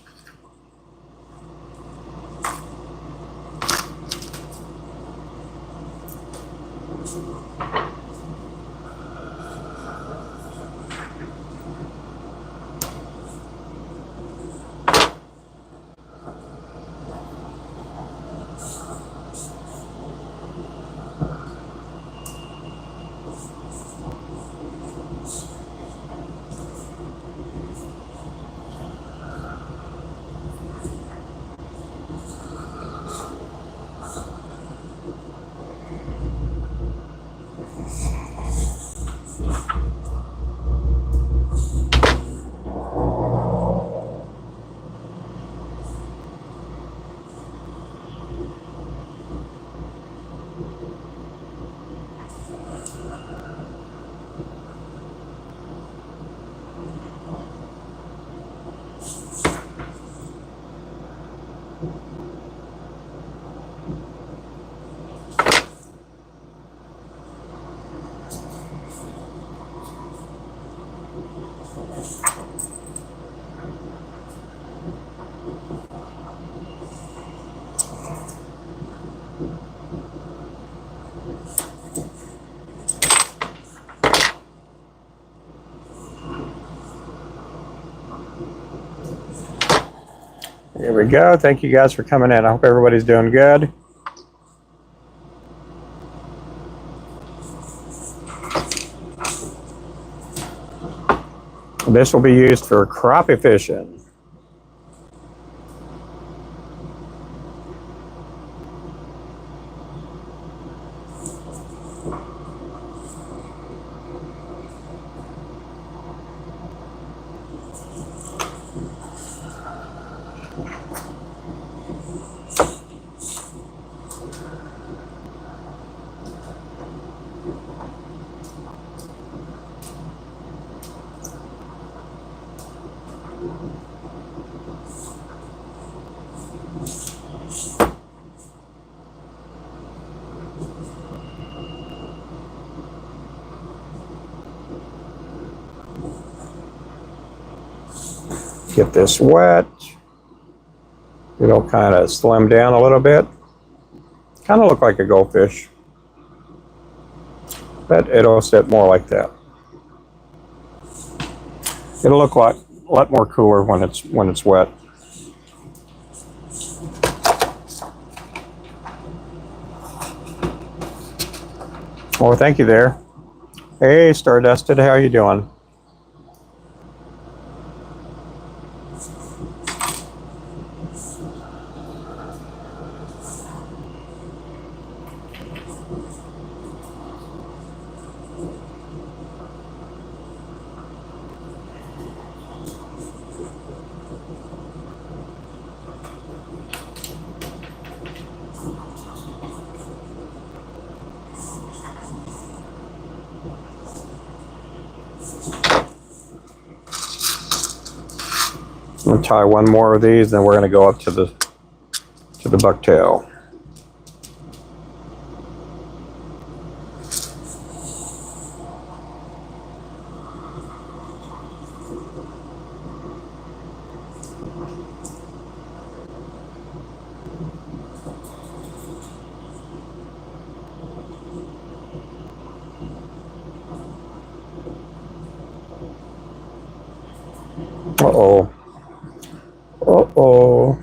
we go. Thank you guys for coming in. I hope everybody's doing good. This will be used for crappie fishing. Get this wet. It'll kind of slim down a little bit. Kind of look like a goldfish, but it'll sit more like that. It'll look like a lot more cooler when it's wet. Well, thank you there. Hey, Stardusted, how you doing? I'm gonna tie one more of these, then we're gonna go up to the bucktail. Uh-oh. Uh-oh.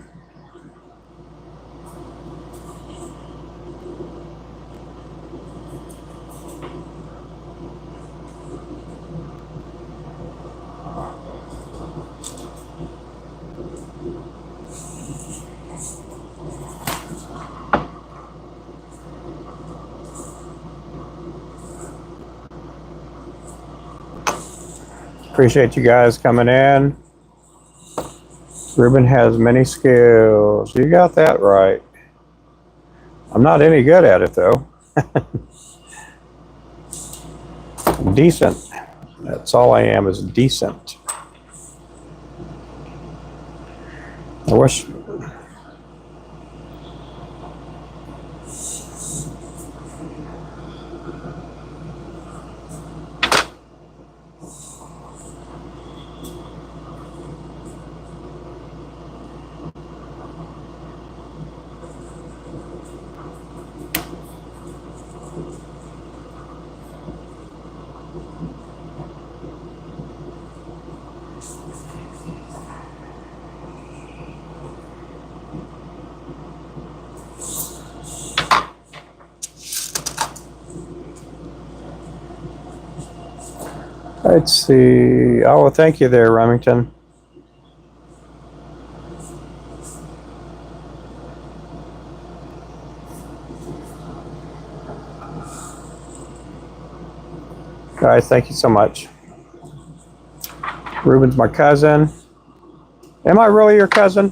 Appreciate you guys coming in. Ruben has many skills. You got that right. I'm not any good at it, though. Decent. That's all I am, is decent. I wish... Let's see. Oh, well, thank you there, Remington. Guys, thank you so much. Ruben's my cousin. Am I really your cousin?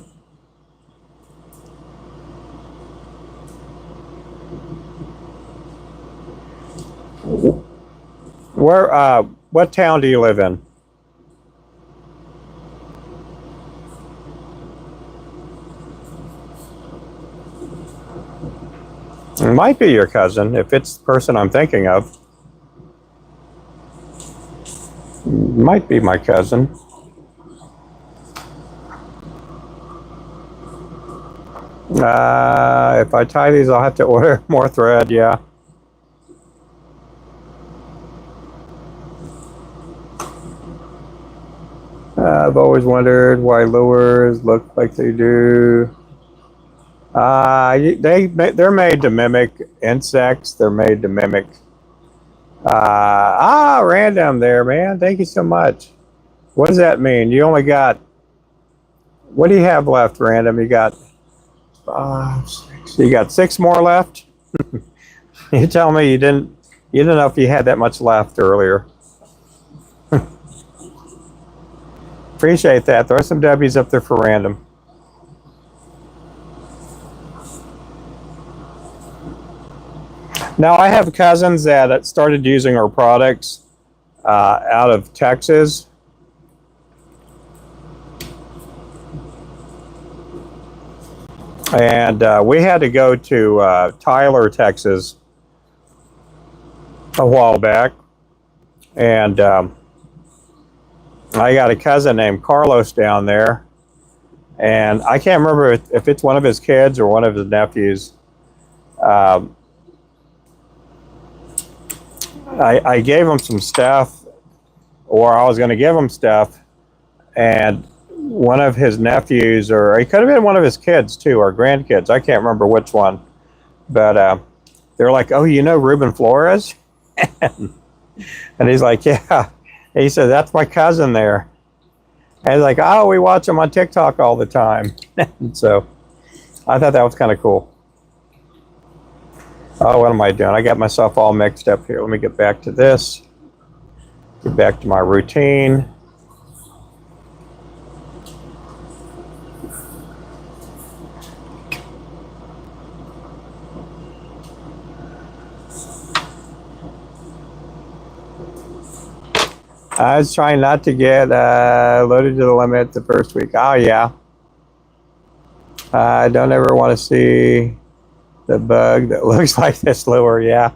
Where, what town do you live in? It might be your cousin, if it's the person I'm thinking of. Might be my cousin. If I tie these, I'll have to order more thread, yeah. I've always wondered why lures look like they do. They're made to mimic insects. They're made to mimic. Random there, man. Thank you so much. What does that mean? You only got. What do you have left, random? You got. You got 6 more left. You tell me you didn't. You didn't know if you had that much left earlier. Appreciate that. Throw some W's up there for random. Now, I have cousins that started using our products out of Texas. And we had to go to Tyler, Texas a while back. And I got a cousin named Carlos down there. And I can't remember if it's one of his kids or one of his nephews. I gave him some stuff, or I was going to give him stuff, and one of his nephews, or it could have been one of his kids too, or grandkids, I can't remember which one, but they're like, oh, you know Ruben Flores? And he's like, yeah. And he said, that's my cousin there. And he's like, oh, we watch him on TikTok all the time. And so I thought that was kind of cool. Oh, what am I doing? I got myself all mixed up here. Let me get back to this. Get back to my routine. I was trying not to get loaded to the limit the first week. Oh, yeah. I don't ever want to see the bug that looks like this lure, yeah.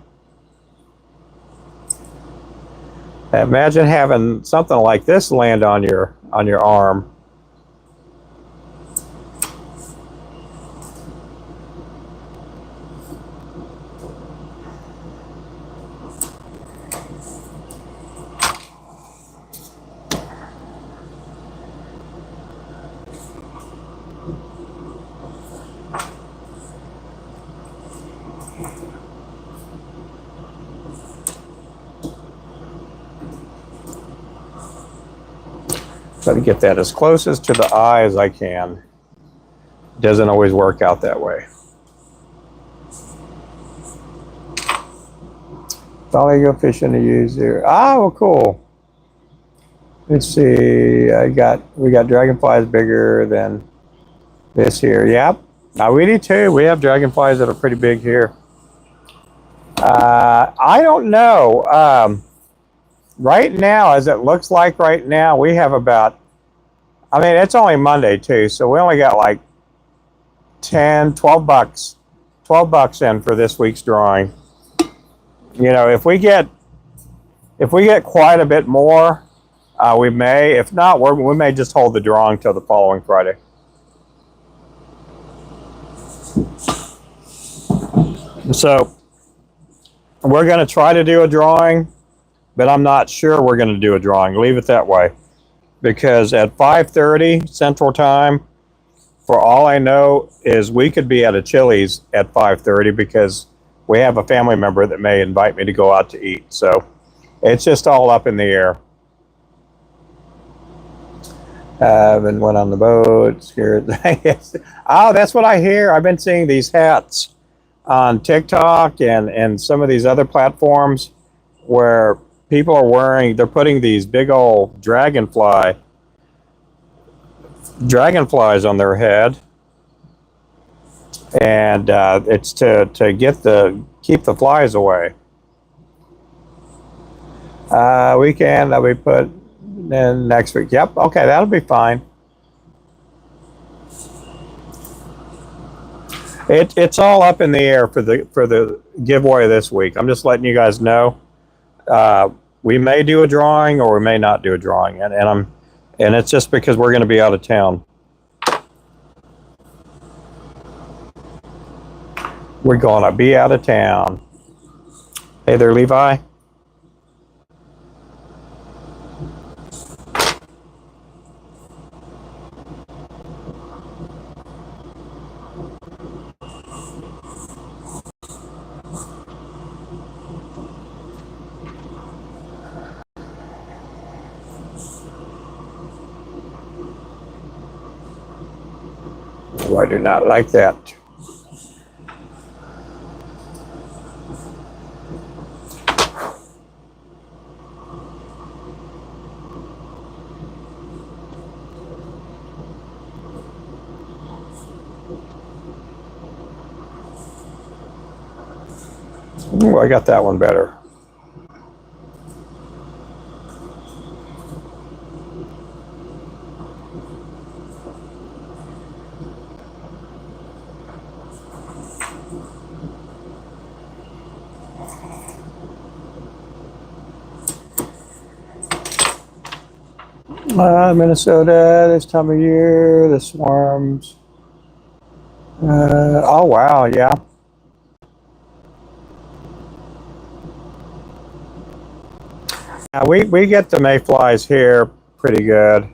Imagine having something like this land on your arm. Try to get that as close as to the eye as I can. Doesn't always work out that way. Thought I go fishing to use here. Ah, well, cool. Let's see. We got dragonflies bigger than this here. Yep. Now we do too. We have dragonflies that are pretty big here. I don't know. Right now, as it looks like right now, we have about, I mean, it's only Monday too, so we only got like 12 bucks in for this week's drawing. You know, if we get quite a bit more, we may. If not, we may just hold the drawing till the following Friday. So we're going to try to do a drawing, but I'm not sure we're going to do a drawing. Leave it that way. Because at 5:30 Central Time, for all I know, is we could be at a Chili's at 5:30 because we have a family member that may invite me to go out to eat. So it's just all up in the air. And went on the boat, scared. Oh, that's what I hear. I've been seeing these hats on TikTok and some of these other platforms where people are they're putting these big old dragonflies on their head, and it's to keep the flies away. Weekend that we put in next week. Yep, okay, that'll be fine. It's all up in the air for the giveaway this week. I'm just letting you guys know. We may do a drawing or we may not do a drawing, and it's just because we're going to be out of town. We're going to be out of town. Hey there, Levi. Ooh, I do not like that. Ooh, I got that one better. Minnesota, this time of year, the swarms. Oh, wow, yeah. We get the mayflies here pretty good.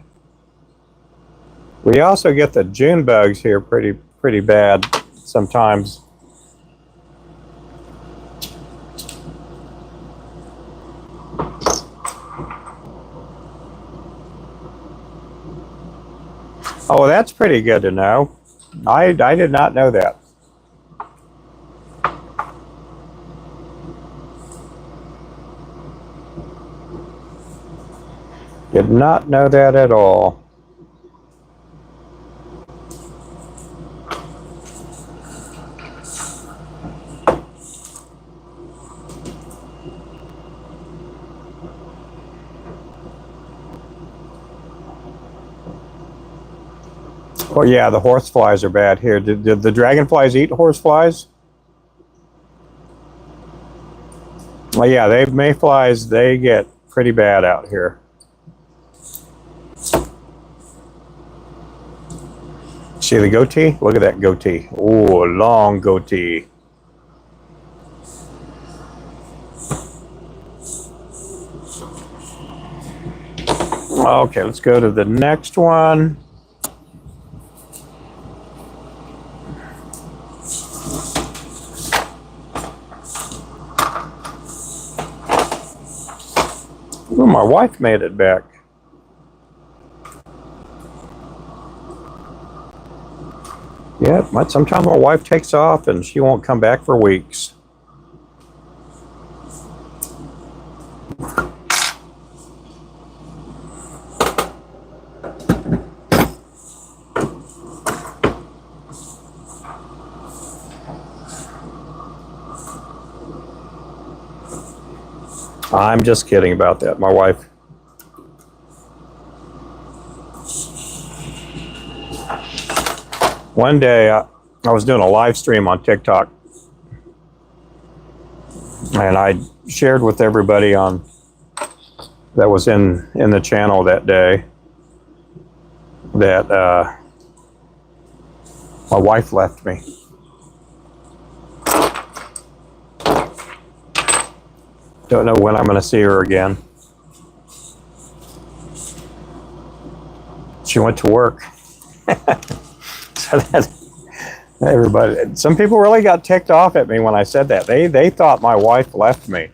We also get the June bugs here pretty bad sometimes. Oh, that's pretty good to know. I did not know that. Did not know that at all. Oh yeah, the horseflies are bad here. Did the dragonflies eat horseflies? Well, yeah, mayflies, they get pretty bad out here. See the goatee? Look at that goatee. Oh, long goatee. Okay, let's go to the next one. Ooh, my wife made it back. Yeah, sometimes my wife takes off and she won't come back for weeks. I'm just kidding about that, my wife. One day I was doing a live stream on TikTok and I shared with everybody that was in the channel that day that my wife left me. Don't know when I'm going to see her again. She went to work. So everybody, some people really got ticked off at me when I said that. They thought my wife left me.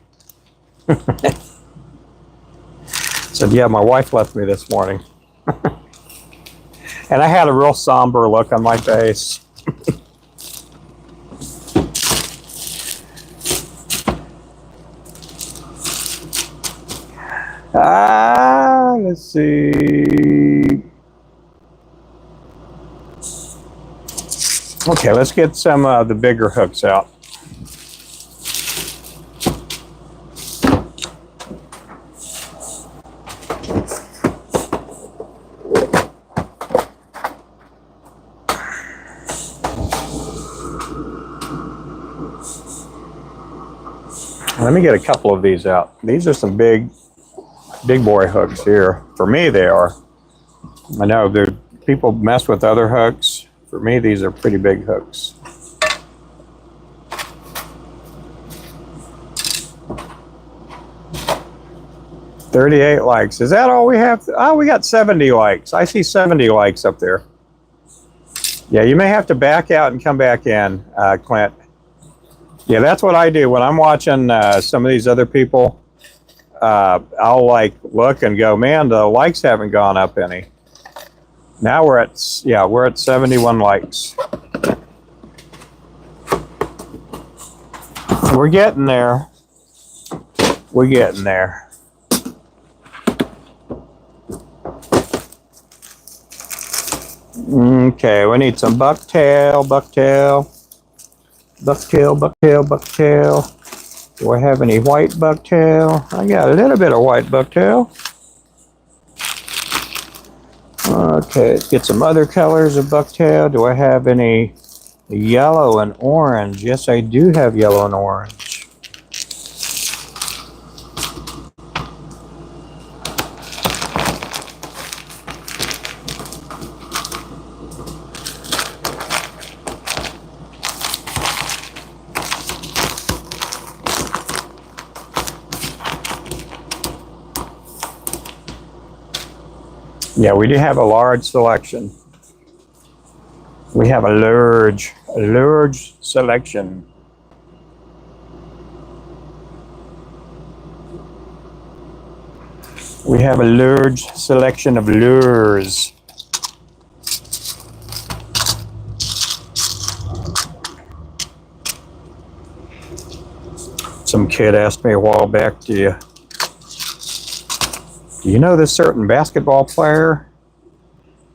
Said, yeah, my wife left me this morning. And I had a real somber look on my face. Let's see. Okay, let's get some of the bigger hooks out. Let me get a couple of these out. These are some big boy hooks here. For me, they are. I know people mess with other hooks. For me, these are pretty big hooks. $38 likes. Is that all we have? Oh, we got 70 likes. I see 70 likes up there. Yeah, you may have to back out and come back in, Clint. Yeah, that's what I do when I'm watching some of these other people. I'll like look and go, man, the likes haven't gone up any. Now we're at, yeah, we're at 71 likes. We're getting there. We're getting there. Okay, we need some bucktail, bucktail, bucktail, bucktail, bucktail. Do I have any white bucktail? I got a little bit of white bucktail. Okay, let's get some other colors of bucktail. Do I have any yellow and orange? Yes, I do have yellow and orange. Yeah, we do have a large selection. We have a large selection. We have a large selection of lures. Some kid asked me a while back, do you know this certain basketball player?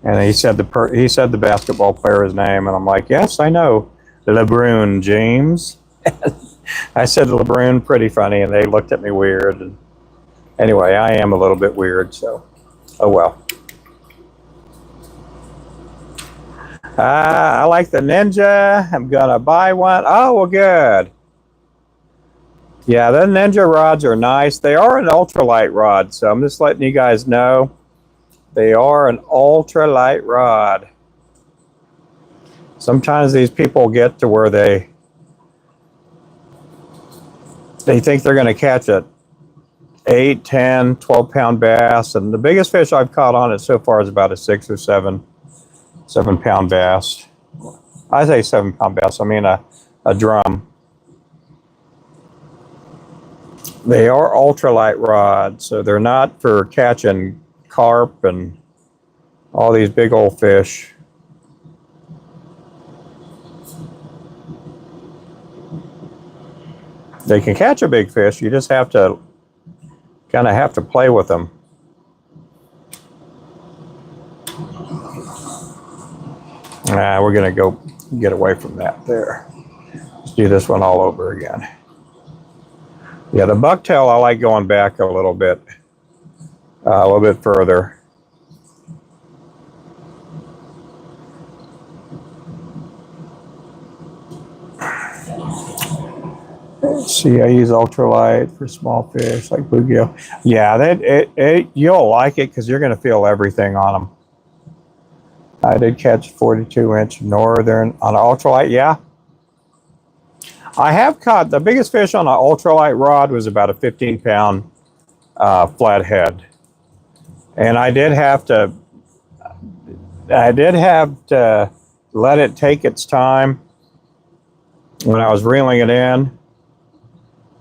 And he said the basketball player's name, and I'm like, yes, I know, LeBron James. I said LeBron, pretty funny, and they looked at me weird. And anyway, I am a little bit weird, so oh well. I like the Ninja. I'm gonna buy one. Oh, well, good. Yeah, the Ninja rods are nice. They are an ultralight rod, so I'm just letting you guys know they are an ultralight rod. Sometimes these people get to where they think they're going to catch a 8, 10, 12-pound bass, and the biggest fish I've caught on it so far is about a 6 or 7-pound bass. I say 7-pound bass, I mean a drum. They are ultralight rods, so they're not for catching carp and all these big old fish. They can catch a big fish, you just have to kind of have to play with them. We're gonna go get away from that there. Let's do this one all over again. Yeah, the bucktail, I like going back a little bit further. Let's see, I use ultralight for small fish like bluegill. Yeah, you'll like it because you're going to feel everything on them. I did catch 42-inch northern on an ultralight, yeah. I have caught, the biggest fish on an ultralight rod was about a 15-pound flathead. And I did have to let it take its time when I was reeling it in.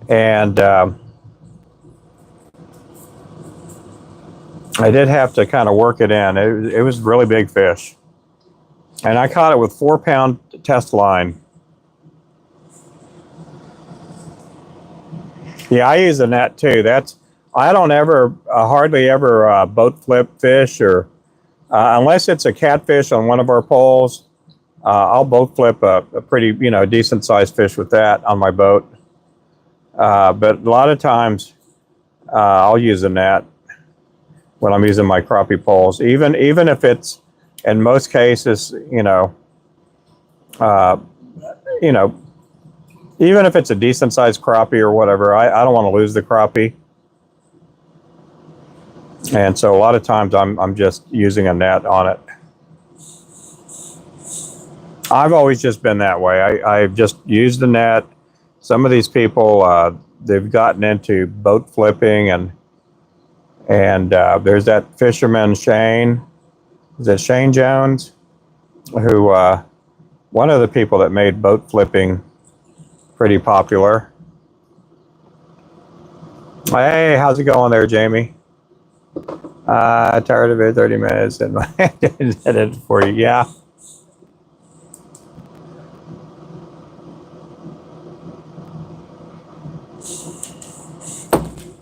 And I did have to kind of work it in. It was really big fish. And I caught it with 4-pound test line. Yeah, I use a net too. I don't ever, hardly ever boat flip fish, or unless it's a catfish on one of our poles, I'll boat flip a pretty, decent sized fish with that on my boat. But a lot of times I'll use a net when I'm using my crappie poles, even if it's, in most cases, even if it's a decent sized crappie or whatever, I don't want to lose the crappie. And so a lot of times I'm just using a net on it. I've always just been that way. I've just used the net. Some of these people, they've gotten into boat flipping, and there's that fisherman Shane. Is it Shane Jones? Who, one of the people that made boat flipping pretty popular. Hey, how's it going there, Jamie? Tired of it, 30 minutes, and I did it for you. Yeah.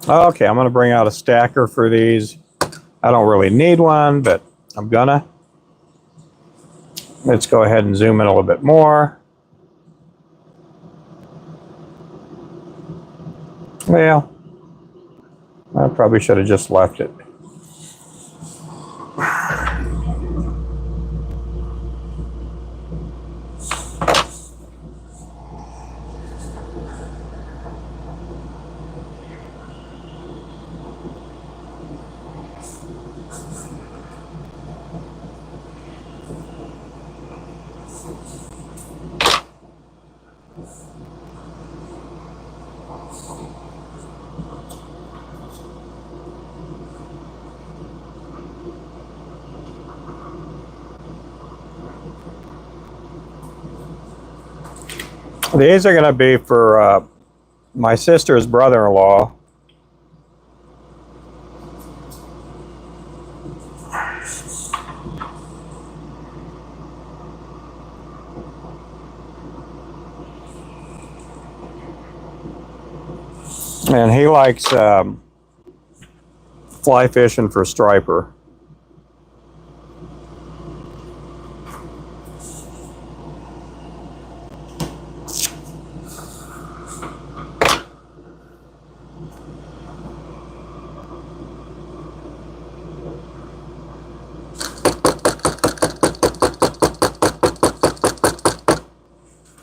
Okay, I'm going to bring out a stacker for these. I don't really need one, but I'm gonna. Let's go ahead and zoom in a little bit more. Well, I probably should have just left it. These are going to be for my sister's brother-in-law. And he likes fly fishing for striper.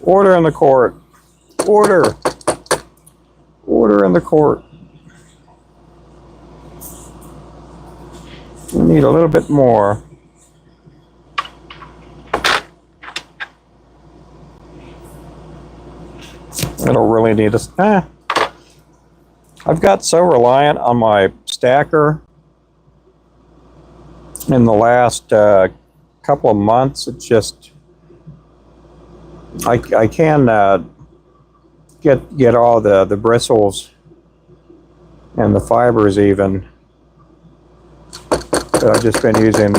Order in the court. Order. Order in the court. We need a little bit more. It'll really need a... I've got so reliant on my stacker in the last couple of months. It's just... I can get all the bristles and the fibers even. But I've just been using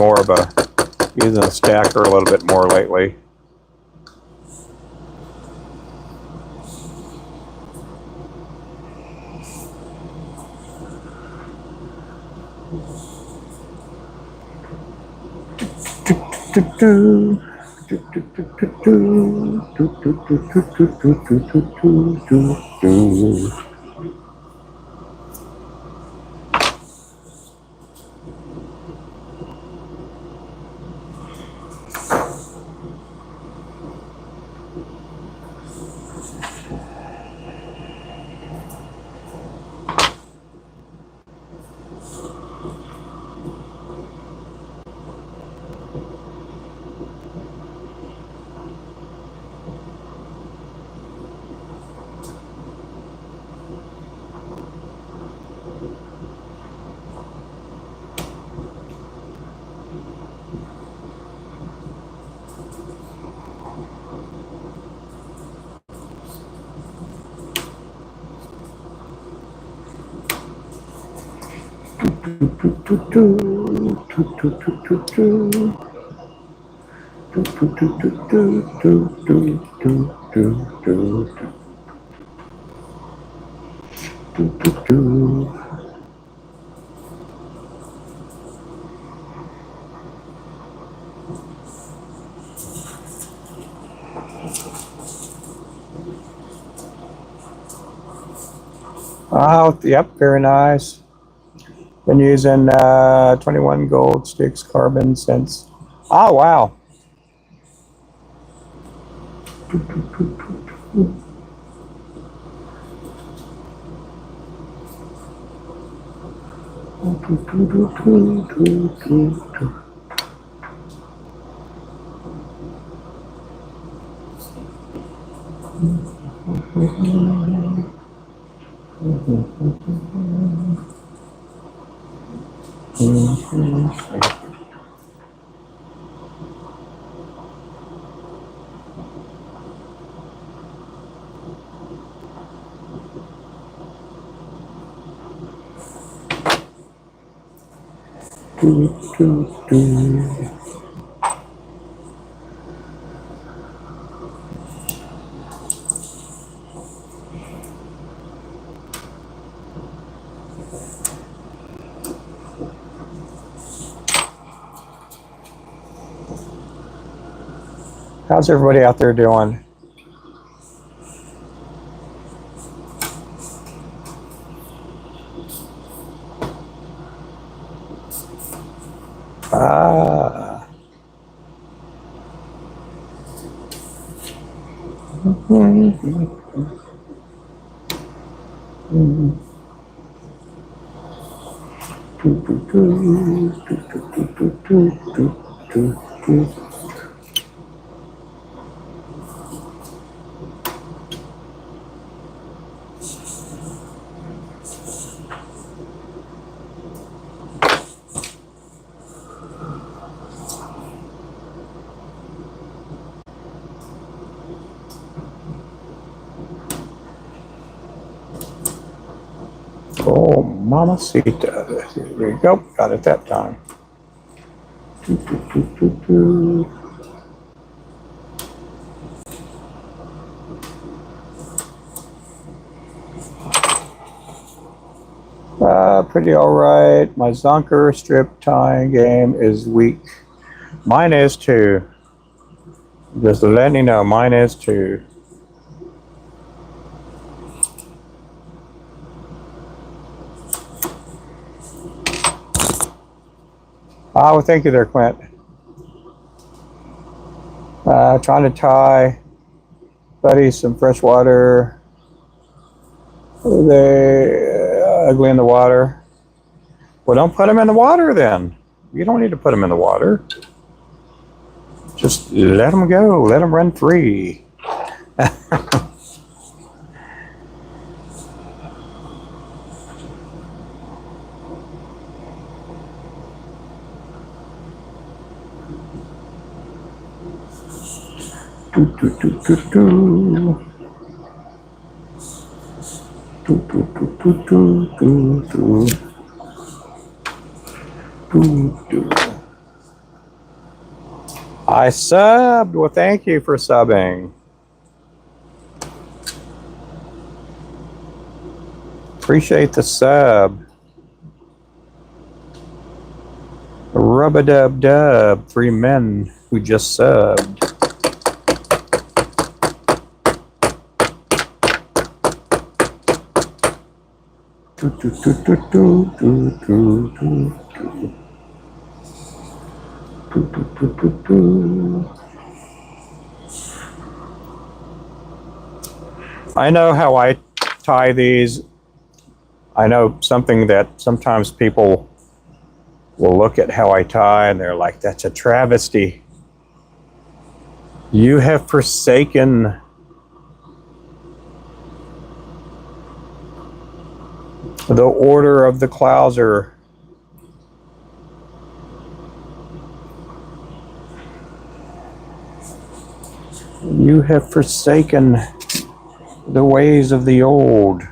using a stacker a little bit more lately. Oh, yep, very nice. Been using 21 gold sticks carbon since. Oh, wow. How's everybody out there doing? Ah. Oh, mamacita. There you go. Got it that time. Pretty all right. My Zonker strip tying game is weak. Mine is too. Just letting you know, mine is too. Well, thank you there, Clint. Trying to tie Buddy some fresh water. They ugly in the water. Well, don't put them in the water then. You don't need to put them in the water. Just let them go. Let them run free. I subbed. Well, thank you for subbing. Appreciate the sub. Rub-a-dub-dub. 3 men who just subbed. I know how I tie these. I know something that sometimes people will look at how I tie and they're like, that's a travesty. You have forsaken the order of the clouser. You have forsaken the ways of the old.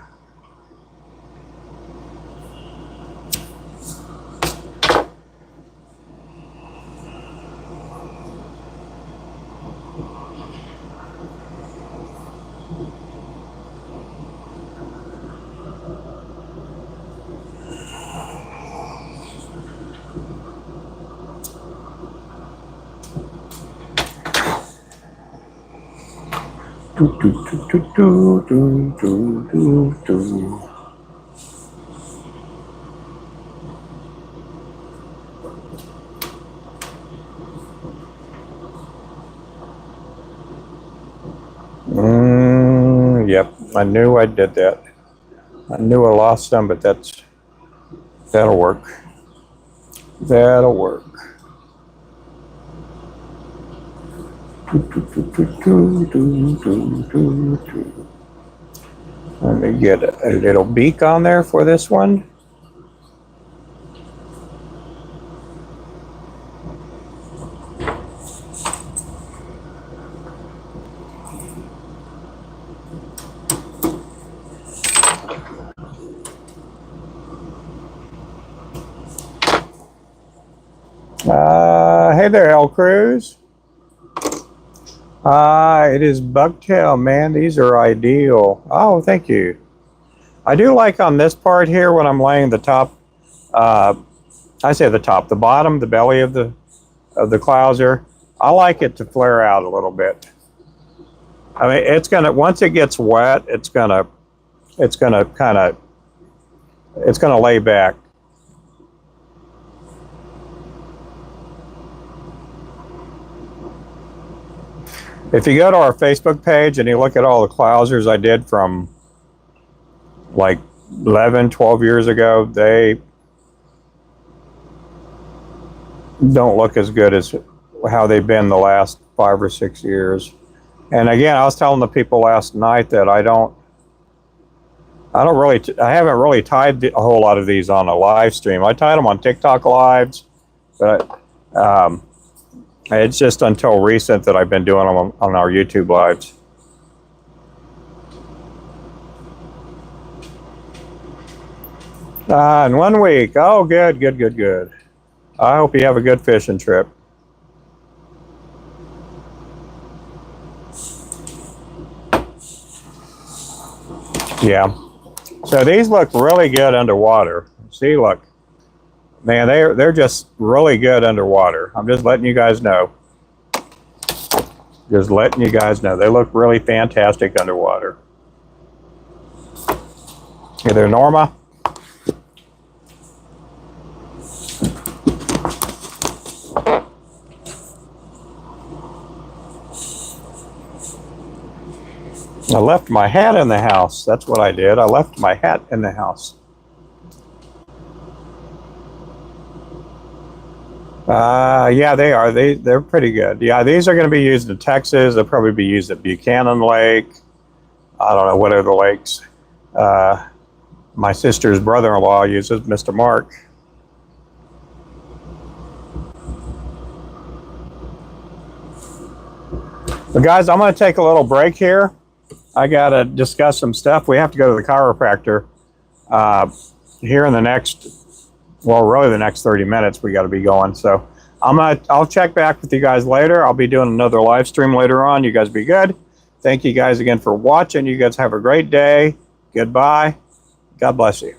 Yep, I knew I did that. I knew I lost some, but that'll work. That'll work. Let me get a little beak on there for this one. Hey there, El Cruz. It is bucktail, man. These are ideal. Oh, thank you. I do like on this part here when I'm laying the top. I say the top, the bottom, the belly of the clouser. I like it to flare out a little bit. I mean, it's gonna once it gets wet, it's gonna lay back. If you go to our Facebook page and you look at all the clousers I did from like 11, 12 years ago, they don't look as good as how they've been the last 5 or 6 years. And again, I was telling the people last night that I haven't really tied a whole lot of these on a live stream. I tied them on TikTok lives, but it's just until recent that I've been doing them on our YouTube lives. In 1 week. Oh, good, good, good, good. I hope you have a good fishing trip. Yeah. So these look really good underwater. See, look. Man, they're just really good underwater. I'm just letting you guys know. Just letting you guys know. They look really fantastic underwater. Hey there, Norma. I left my hat in the house. That's what I did. I left my hat in the house. Yeah, they are. They're pretty good. Yeah, these are going to be used in Texas. They'll probably be used at Buchanan Lake. I don't know what other lakes. My sister's brother-in-law uses Mr. Mark. But guys, I'm going to take a little break here. I got to discuss some stuff. We have to go to the chiropractor here in the next, well, really the next 30 minutes. We got to be going. So I'll check back with you guys later. I'll be doing another live stream later on. You guys be good. Thank you guys again for watching. You guys have a great day. Goodbye. God bless you.